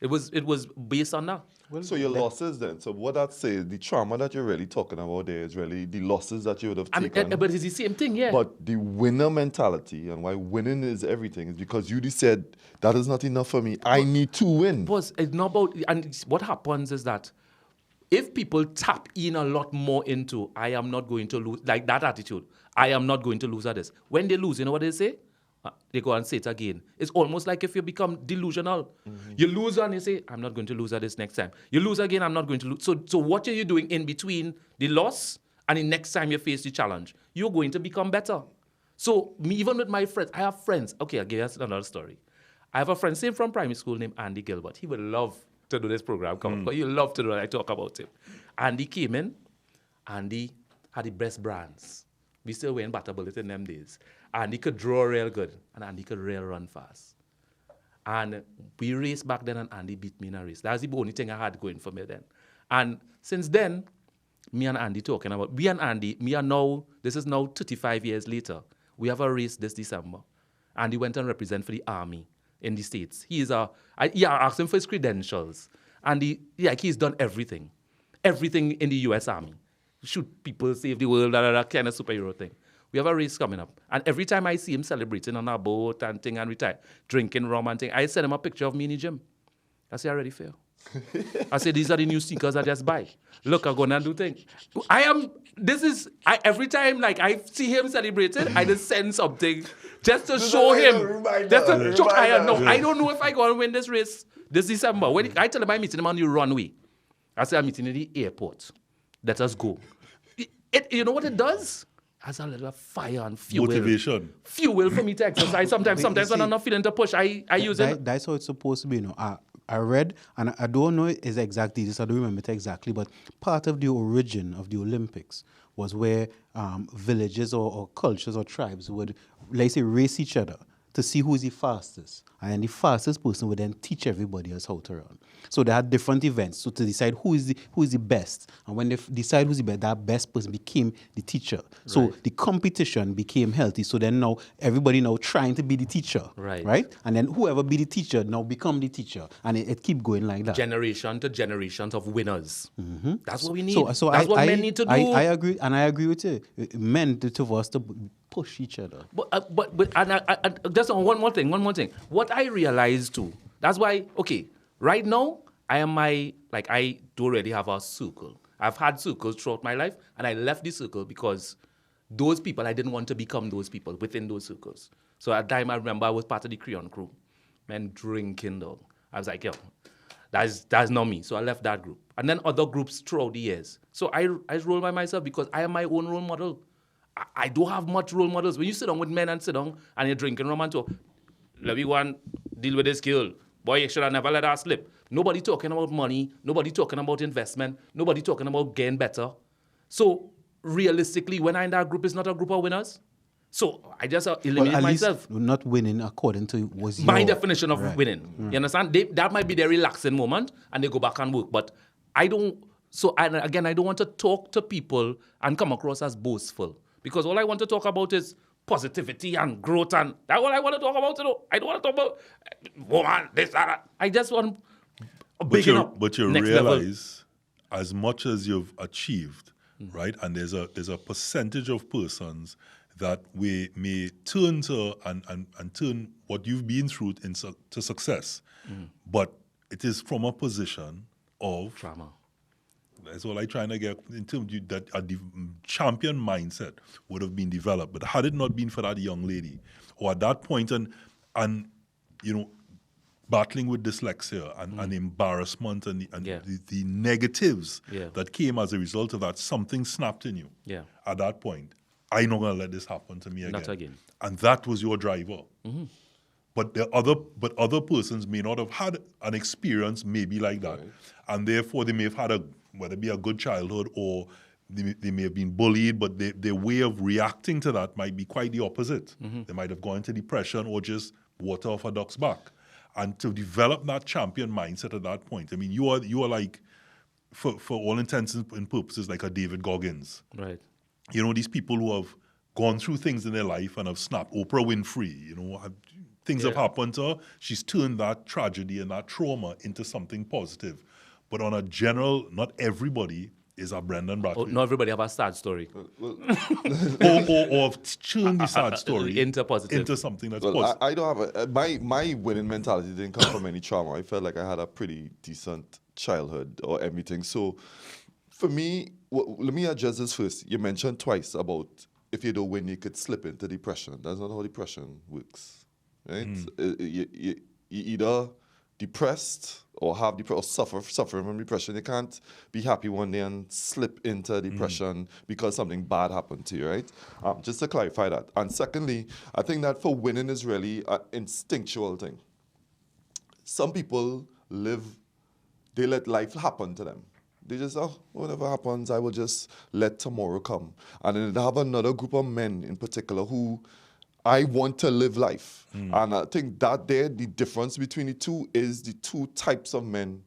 It was based on that. So your losses then, so what that says, the trauma that you're really talking about there is really the losses that you would have taken. But it's the same thing, yeah. But the winner mentality and why winning is everything is because you just said, that is not enough for me. I need to win. But it's not about, and what happens is that if people tap in a lot more into, I am not going to lose, like that attitude, I am not going to lose at this. When they lose, you know what they say? They go and say it again. It's almost like if you become delusional. Mm-hmm. You lose and you say, I'm not going to lose at this next time. You lose again, I'm not going to lose. So what are you doing in between the loss and the next time you face the challenge? You're going to become better. So even with my friends, I have friends. Okay, I'll give you another story. I have a friend, same from primary school, named Andy Gilbert. He would love to do this program. But he would love to do it. I talk about him. Andy came in. Andy had the best brands. We still wearing Butter Bullet in them days. And he could draw real good. And Andy could real run fast. And we raced back then and Andy beat me in a race. That's the only thing I had going for me then. And since then, me and Andy talking about, this is now 35 years later. We have a race this December. Andy went and represent for the Army in the States. I asked him for his credentials. And he's done everything. Everything in the U.S. Army. Shoot people, save the world, that kind of superhero thing. We have a race coming up. And every time I see him celebrating on a boat and thing and retire, drinking rum and thing, I send him a picture of me in the gym. I say, I already fail. I say, these are the new sneakers I just buy. Look, I'm going to do things. Every time like I see him celebrating, I just send something just to show him. Just to show, I don't know if I go and win this race this December. When I tell him I'm meeting him on the runway, I say I'm meeting in the airport. Let us go. You know what it does? Has a little fire and fuel. Motivation. Fuel for me to exercise. Sometimes when I'm not feeling to push, I use it. That's how it's supposed to be, I read, and I don't know is exactly this, I don't remember it exactly, but part of the origin of the Olympics was where villages or cultures or tribes would, let's say, race each other to see who is the fastest. And then the fastest person would then teach everybody else how to run. So they had different events so to decide who is the best. And when they decide who's the best, that best person became the teacher. So the competition became healthy. So then now everybody now trying to be the teacher. Right? And then whoever be the teacher now become the teacher. And it keep going like that. Generation to generations of winners. Mm-hmm. That's what we need. So That's what men need to do. I agree, and I agree with you. Men to us to push each other. But just one more thing. What I realized too, that's why, okay, right now, I do already have a circle. I've had circles throughout my life, and I left the circle because those people, I didn't want to become those people within those circles. So at the time, I remember I was part of the Creon crew. Men drinking, dog. I was like, yo, that's not me. So I left that group. And then other groups throughout the years. So I roll by myself because I am my own role model. I don't have much role models. When you sit down with men and you're drinking rum and talk, let me go and deal with this girl. Boy, you should have never let her slip. Nobody talking about money. Nobody talking about investment. Nobody talking about getting better. So realistically, when I'm in that group, it's not a group of winners. So I just eliminate myself. Not winning according to my definition of winning. You understand? That might be their relaxing moment, and they go back and work. But I don't. So I don't want to talk to people and come across as boastful. Because all I want to talk about is positivity and growth, and that's all I want to talk about. I don't want to talk about woman, this, that. I just want But you realize, as much as you've achieved, right, and there's a percentage of persons that we may turn to and turn what you've been through to success. But it is from a position of trauma. That's all I'm trying to get into, that a champion mindset would have been developed. But had it not been for that young lady, or at that point, and battling with dyslexia and embarrassment and the negatives that came as a result of that, something snapped in you. Yeah. At that point, I'm not going to let this happen to me again. Not again. And that was your driver. Mm-hmm. But other persons may not have had an experience maybe like that. Right. And therefore they may have had whether it be a good childhood or they may have been bullied, but their way of reacting to that might be quite the opposite. Mm-hmm. They might have gone into depression or just water off a duck's back. And to develop that champion mindset at that point, I mean, you are like, for all intents and purposes, like a David Goggins. Right. You know, these people who have gone through things in their life and have snapped. Oprah Winfrey, things have happened to her. She's turned that tragedy and that trauma into something positive. But on a general, not everybody is a Brendon Brathwaite. Not everybody have a sad story. or turn the sad story into positive. Into something that's positive. I don't have my winning mentality didn't come from any trauma. I felt like I had a pretty decent childhood or everything. So for me, let me address this first. You mentioned twice about if you don't win, you could slip into depression. That's not how depression works, right? You either depressed or have depression or suffer from depression. You can't be happy one day and slip into depression because something bad happened to you, right? Just to clarify that. And secondly, I think that for winning is really an instinctual thing. Some people they let life happen to them. They just, whatever happens, I will just let tomorrow come. And then they have another group of men in particular who I want to live life. And I think that the difference between the two is the two types of men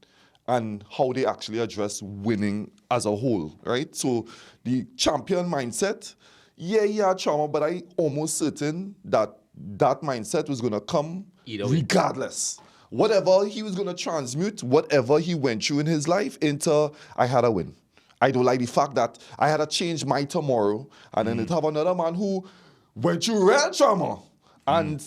and how they actually address winning as a whole, right? So the champion mindset, he had trauma, but I almost certain that mindset was going to come regardless. Whatever he was going to transmute, whatever he went through in his life into, I had a win. I don't like the fact that I had to change my tomorrow, and then it have another man who went through real trauma, and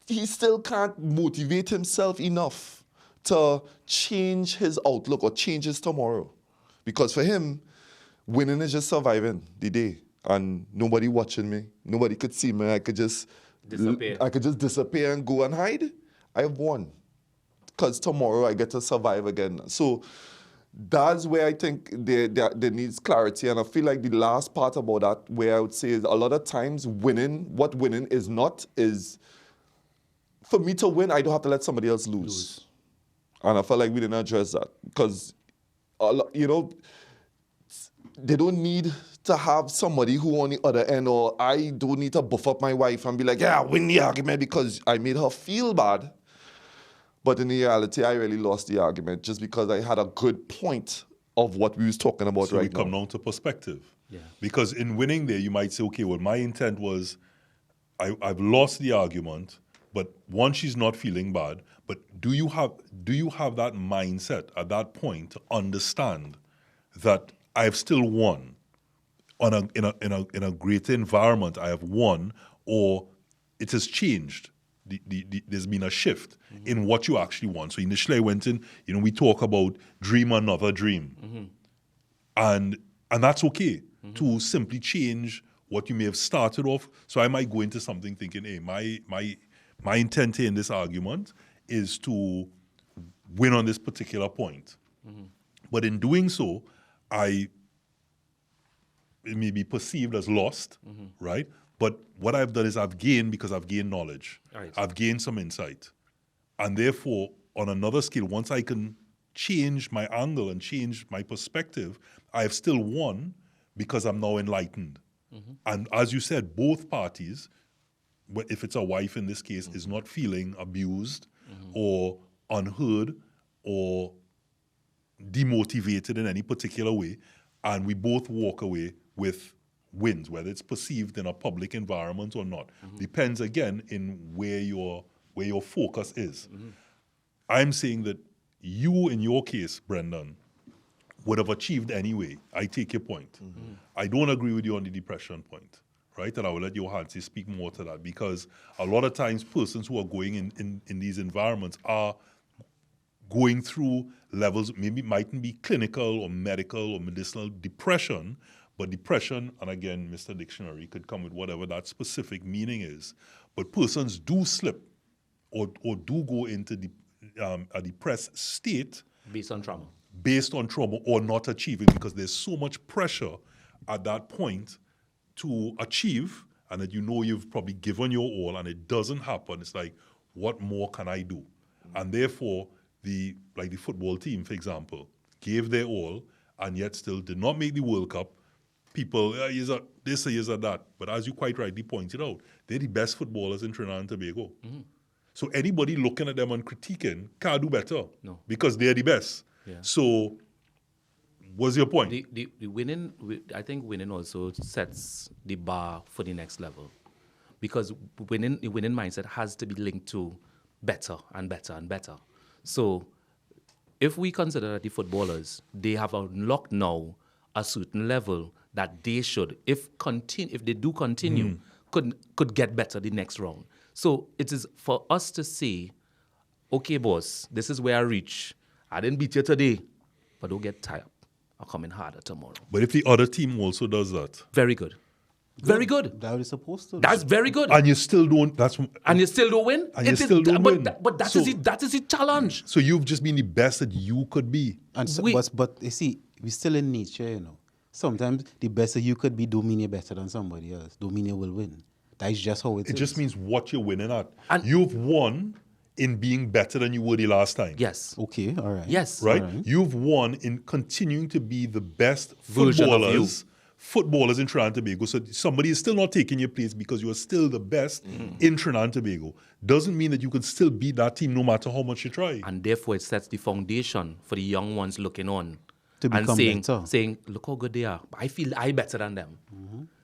he still can't motivate himself enough to change his outlook or change his tomorrow. Because for him, winning is just surviving the day, and nobody watching me, nobody could see me. I could just disappear and go and hide. I have won, because tomorrow I get to survive again. So that's where I think there needs clarity. And I feel like the last part about that, where I would say is a lot of times what winning is not is, for me to win, I don't have to let somebody else lose. And I felt like we didn't address that. Because, they don't need to have somebody who on the other end, or I don't need to buff up my wife and be like, yeah, win the argument because I made her feel bad. But in reality, I really lost the argument just because I had a good point of what we was talking about So right we come now. down to perspective. Yeah. Because in winning there, you might say, okay, well, my intent was I've lost the argument, but one, she's not feeling bad. But do you have that mindset at that point to understand that I've still won in a greater environment? I have won, or it has changed. There's been a shift in what you actually want. So initially I went in, we talk about dream another dream. And that's okay to simply change what you may have started off. So I might go into something thinking, hey, my intent here in this argument is to win on this particular point. But in doing so, it may be perceived as lost, right? But what I've done is I've gained knowledge. Right. I've gained some insight. And therefore, on another scale, once I can change my angle and change my perspective, I have still won because I'm now enlightened. And as you said, both parties, if it's a wife in this case, is not feeling abused or unheard or demotivated in any particular way, and we both walk away with wins, whether it's perceived in a public environment or not. Depends again in where your focus is. I'm saying that you, in your case, Brendon, would have achieved anyway. I take your point. I don't agree with you on the depression point, right? And I will let Johansi speak more to that, because a lot of times persons who are going in these environments are going through levels, maybe mightn't be clinical or medical or medicinal depression, but depression, and again, Mr. Dictionary could come with whatever that specific meaning is, but persons do slip or do go into a depressed state Based on trauma. or not achieving, because there's so much pressure at that point to achieve, and that you've probably given your all and it doesn't happen. It's like, what more can I do? And therefore, the football team, for example, gave their all and yet still did not make the World Cup. People, here's a this, here's a that. But as you quite rightly pointed out, they're the best footballers in Trinidad and Tobago. So anybody looking at them and critiquing can't do better. No. Because they're the best. Yeah. So what's your point? The winning, I think winning also sets the bar for the next level, because the winning mindset has to be linked to better and better and better. So if we consider that the footballers, they have unlocked now a certain level that they should, if they do continue, could get better the next round. So it is for us to say, okay, boss, this is where I reach. I didn't beat you today, but don't get tired. I'll come in harder tomorrow. But if the other team also does that, Very good. Very good. That is supposed to. That's very good. and you still don't, And you still don't win? And you still don't win. But that So- is the challenge. so you've just been the best that you could be. And so, We- but you see, we're still in nature, Sometimes the best that you could be don't mean you're better than somebody else. Don't mean you will win. That is just how it is. It just means what you're winning at. And- You've won in being better than you were the last time. Yes. Okay, all right. Yes. Right? All right. You've won in continuing to be the best Version of you. footballers in Trinidad and Tobago. So somebody is still not taking your place because you are still the best in Trinidad and Tobago. Doesn't mean that you can still beat that team no matter how much you try. And therefore, it sets the foundation for the young ones looking on To and become better. saying, look how good they are. I feel I better than them.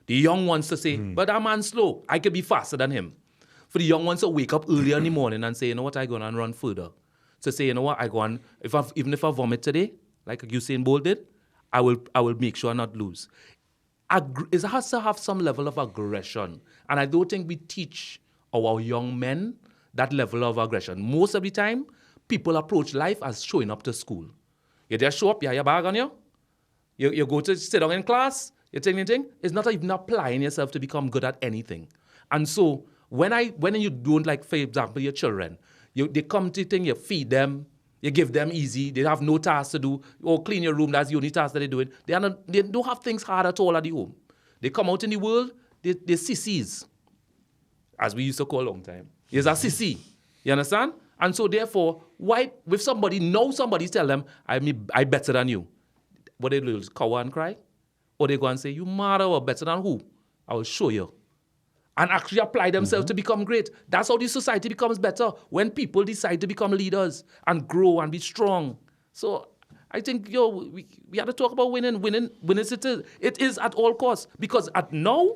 The young ones to say, but that man's slow. I could be faster than him. For the young ones to wake up earlier in the morning and say, you know what, I go on and run further. To say, you know what, I go on, even if I vomit today, like Usain Bolt did, I will make sure I not lose. It has to have some level of aggression. And I don't think we teach our young men that level of aggression. Most of the time, people approach life as showing up to school. You just show up, you have your bag on you. You go to sit down in class, you take anything. It's not even applying yourself to become good at anything. And so when you don't, like, for example, your children, they come to thing, you feed them, you give them easy, they have no task to do, or clean your room, that's the only task that they're doing. They don't have things hard at all at the home. They come out in the world, they're sissies, as we used to call a long time. He's a sissy. You understand? And so therefore, why, with somebody tell them, I better than you. What they do is cower and cry? Or they go and say, you mad or better than who? I will show you. And actually apply themselves to become great. That's how the society becomes better, when people decide to become leaders and grow and be strong. So I think, we have to talk about winning. Winning it is at all costs. Because at now,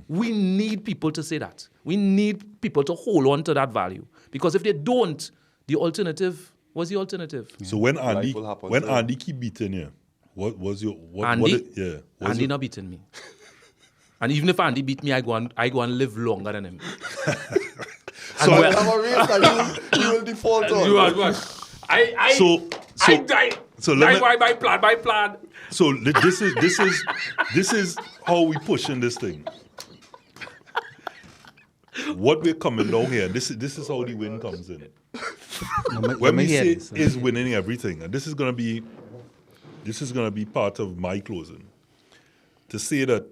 we need people to say that. We need people to hold on to that value. Because if they don't, the alternative, what's the alternative? So when Life will happen to Andy keep beating you, what was your Andy? Andy not beating me. And even if Andy beat me, I go and live longer than him. So I have a race that you will default on. You are good. I die. So let me, my plan. So this is how we pushing this thing. What we're coming down here, this is how the win comes in. When we say is winning everything, and this is gonna be part of my closing, to say that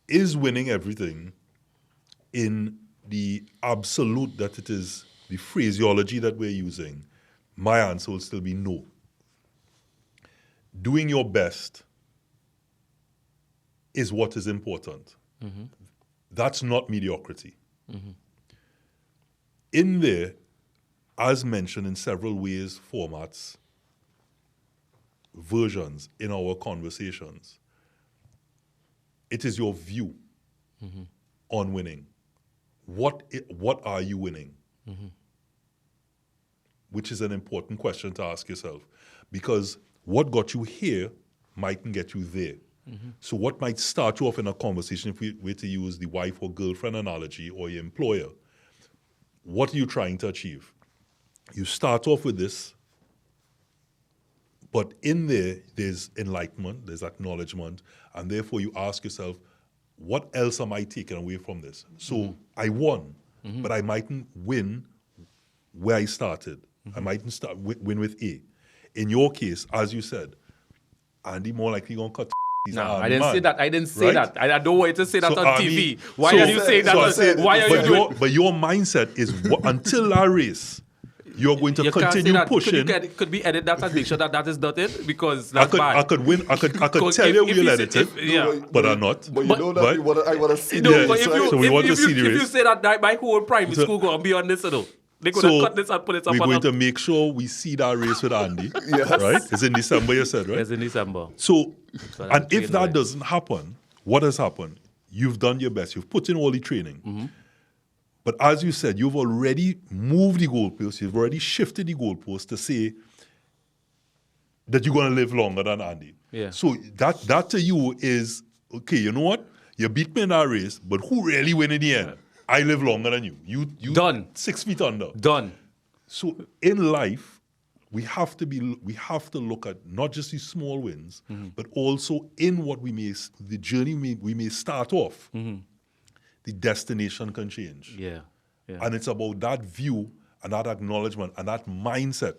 is winning everything in the absolute that it is, the phraseology that we're using, my answer will still be no. Doing your best is what is important. Mm-hmm. That's not mediocrity. Mm-hmm. In there, as mentioned in several ways, formats, versions in our conversations, it is your view on winning. What are you winning? Mm-hmm. Which is an important question to ask yourself, because what got you here mightn't get you there. Mm-hmm. So what might start you off in a conversation, if we were to use the wife or girlfriend analogy, or your employer, what are you trying to achieve? You start off with this, but in there's enlightenment, there's acknowledgement, and therefore you ask yourself, what else am I taking away from this? So I won, but I mightn't win where I started. I mightn't win with A. In your case, as you said, Andy more likely going to cut. No, I didn't say that. I didn't say that. I don't want you to say that on TV. Why are you saying that? Why are you doing? But your mindset is until that race, you're going to continue pushing. Could we edit that and make sure that is not it? Because that's bad. I could win. I could tell you we'll edit it, but I'm not. But you know that I want to see this. So we want to see the race. If you say that, my whole primary school going to be on this, they could have cut this and put it up. We're going to make sure we see that race with Andy. Yes. Right? It's in December, you said, right? It's in December. So and if that doesn't happen, what has happened? You've done your best. You've put in all the training. Mm-hmm. But as you said, you've already moved the goalposts. You've already shifted the goalposts to say that you're going to live longer than Andy. Yeah. So that to you is, okay, you know what? You beat me in that race, but who really win in the end? Yeah. I live longer than you. You done 6 feet under. Done. So in life, we have to look at not just these small wins, but also in what the journey we may start off. Mm-hmm. The destination can change. Yeah. And it's about that view and that acknowledgement and that mindset,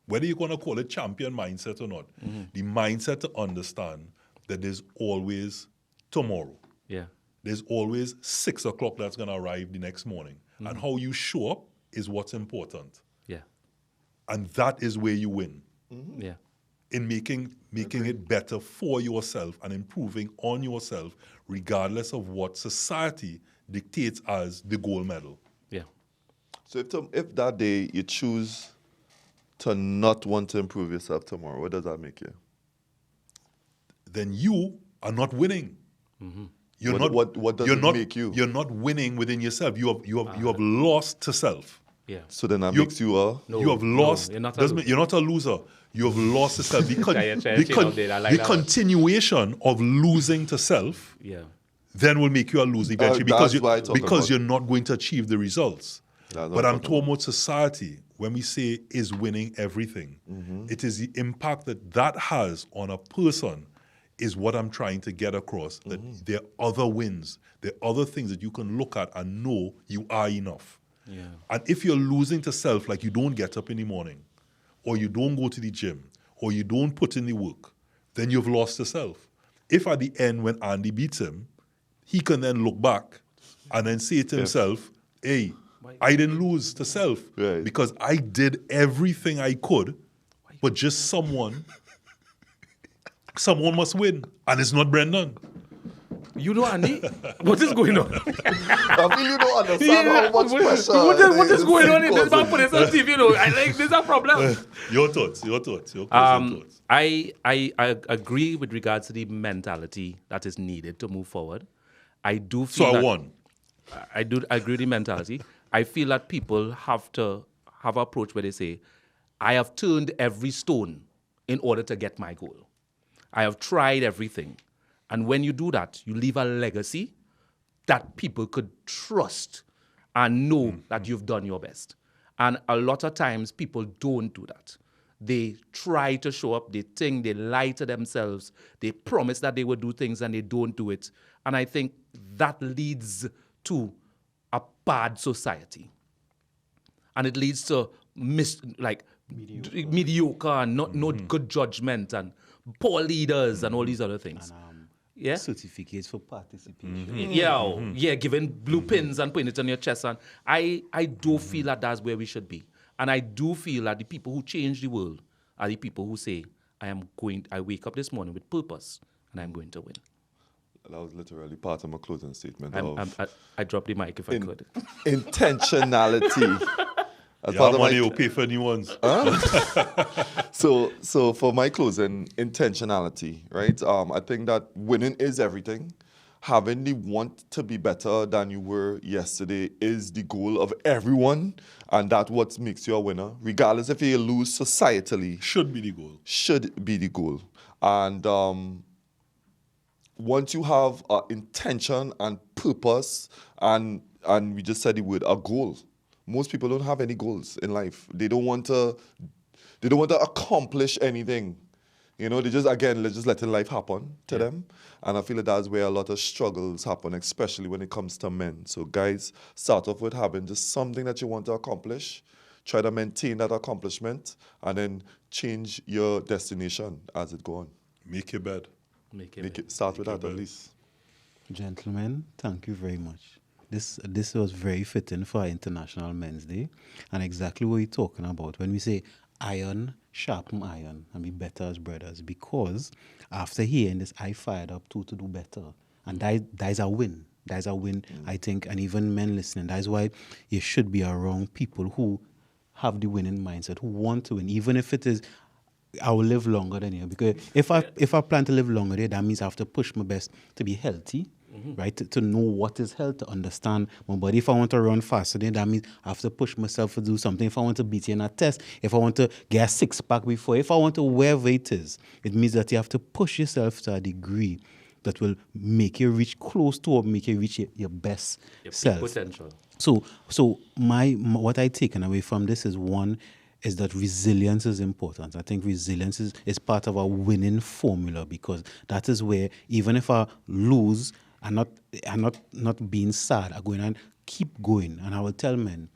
whether you're going to call it champion mindset or not, the mindset to understand that there's always tomorrow. Yeah. There's always 6 o'clock that's going to arrive the next morning. And how you show up is what's important. Yeah. And that is where you win. Mm-hmm. Yeah. In making it better for yourself and improving on yourself, regardless of what society dictates as the gold medal. Yeah. So if that day you choose to not want to improve yourself tomorrow, what does that make you? Then you are not winning. Mm-hmm. What does it make you? You're not winning within yourself. You have lost to self. Yeah. So then that You- makes you a... No, you have no, lost. you're not a doesn't mean- loser. you're not a loser. You have lost the self. The, Try to change out there, I like the that one. continuation of losing to self Yeah. then will make you a loser eventually that's why I talk because about- you're not going to achieve the results. That's what But I'm talking talking about society. When we say is winning everything, it is the impact that that has on a person is what I'm trying to get across. That there are other wins. There are other things that you can look at and know you are enough. Yeah. And if you're losing to self, like you don't get up in the morning, or you don't go to the gym, or you don't put in the work, then you've lost to self. If at the end, when Andy beats him, he can then look back and then say to himself, hey, I didn't lose to self Right. because I did everything I could, but just someone must win. And it's not Brendon. You know, Andy, what is going on? I feel you don't understand how much pressure... What is going on in this causing. man put this on TV? You know, I like this is a problem. Your thoughts, your closing thoughts. I agree with regards to the mentality that is needed to move forward. I do feel So I that, won. I do agree with the mentality. I feel that people have to have an approach where they say, I have turned every stone in order to get my goal. I have tried everything. And when you do that, you leave a legacy that people could trust and know that you've done your best. And a lot of times people don't do that. They try to show up, they think, they lie to themselves, they promise that they will do things and they don't do it. And I think that leads to a bad society. And it leads to mediocre and not good judgment and poor leaders and all these other things. Yeah. Certificates for participation. Yeah, giving blue pins and putting it on your chest. And I do feel that that's where we should be. And I do feel that the people who change the world are the people who say, I wake up this morning with purpose and I'm going to win. That was literally part of my closing statement. I dropped the mic if I could. Intentionality. As Yeah, part of money my- will pay for new ones. So for my closing, intentionality, right? I think that winning is everything. Having the want to be better than you were yesterday is the goal of everyone, and that's what makes you a winner. Regardless if you lose societally, Should be the goal. should be the goal. And once you have intention and purpose, and we just said the word, a goal. Most people don't have any goals in life. They don't want to accomplish anything. You know, they just, again, they're just letting life happen to them. And I feel that that's where a lot of struggles happen, especially when it comes to men. So guys, start off with having just something that you want to accomplish. Try to maintain that accomplishment and then change your destination as it go on. Make your bed. Start with that at least. Gentlemen, thank you very much. This was very fitting for our International Men's Day, and exactly what we're talking about when we say iron sharpen iron and be better as brothers, because after hearing this, I fired up to do better, and that is a win. That is a win, I think, and even men listening, that is why you should be around people who have the winning mindset, who want to win, even if it is, I will live longer than you. Because if I plan to live longer there, that means I have to push my best to be healthy, right? To know what is health, to understand my body. If I want to run faster, then that means I have to push myself to do something. If I want to beat you in a test, if I want to get a six-pack before, if I want to wherever it is, it means that you have to push yourself to a degree that will make you reach close to or make you reach your best self. Potential. So my what I taken away from this is is that resilience is important. I think resilience is part of our winning formula, because that is where even if I lose, I'm not being sad. I'm going and keep going. And I will tell men,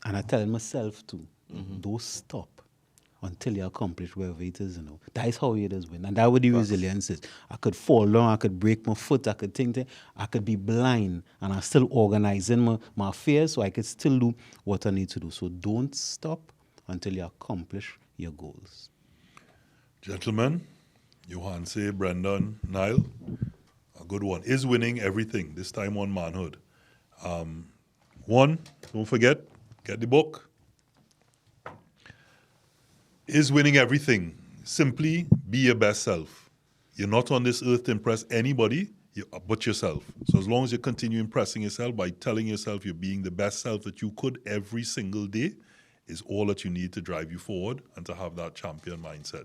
and I tell myself too, don't stop until you accomplish wherever it is, That is how it is win. And that's what the resilience is. I could fall down, I could break my foot, I could think, I could be blind, and I'm still organizing my affairs so I could still do what I need to do. So don't stop until you accomplish your goals. Gentlemen, Johan say, Brendon, Niall, a good one. Is winning everything, this time on manhood. One, don't forget, get the book. Is winning everything. Simply be your best self. You're not on this earth to impress anybody. but yourself. So as long as you continue impressing yourself by telling yourself you're being the best self that you could every single day, is all that you need to drive you forward and to have that champion mindset.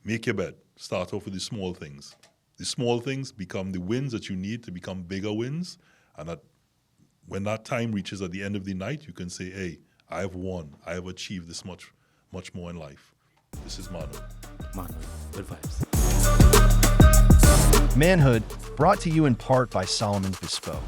Make your bed. Start off with the small things. The small things become the wins that you need to become bigger wins. And that when that time reaches at the end of the night, you can say, hey, I have won. I have achieved this much more in life. This is manhood. Manhood. Good vibes. Manhood, brought to you in part by Solomon's Bespoke.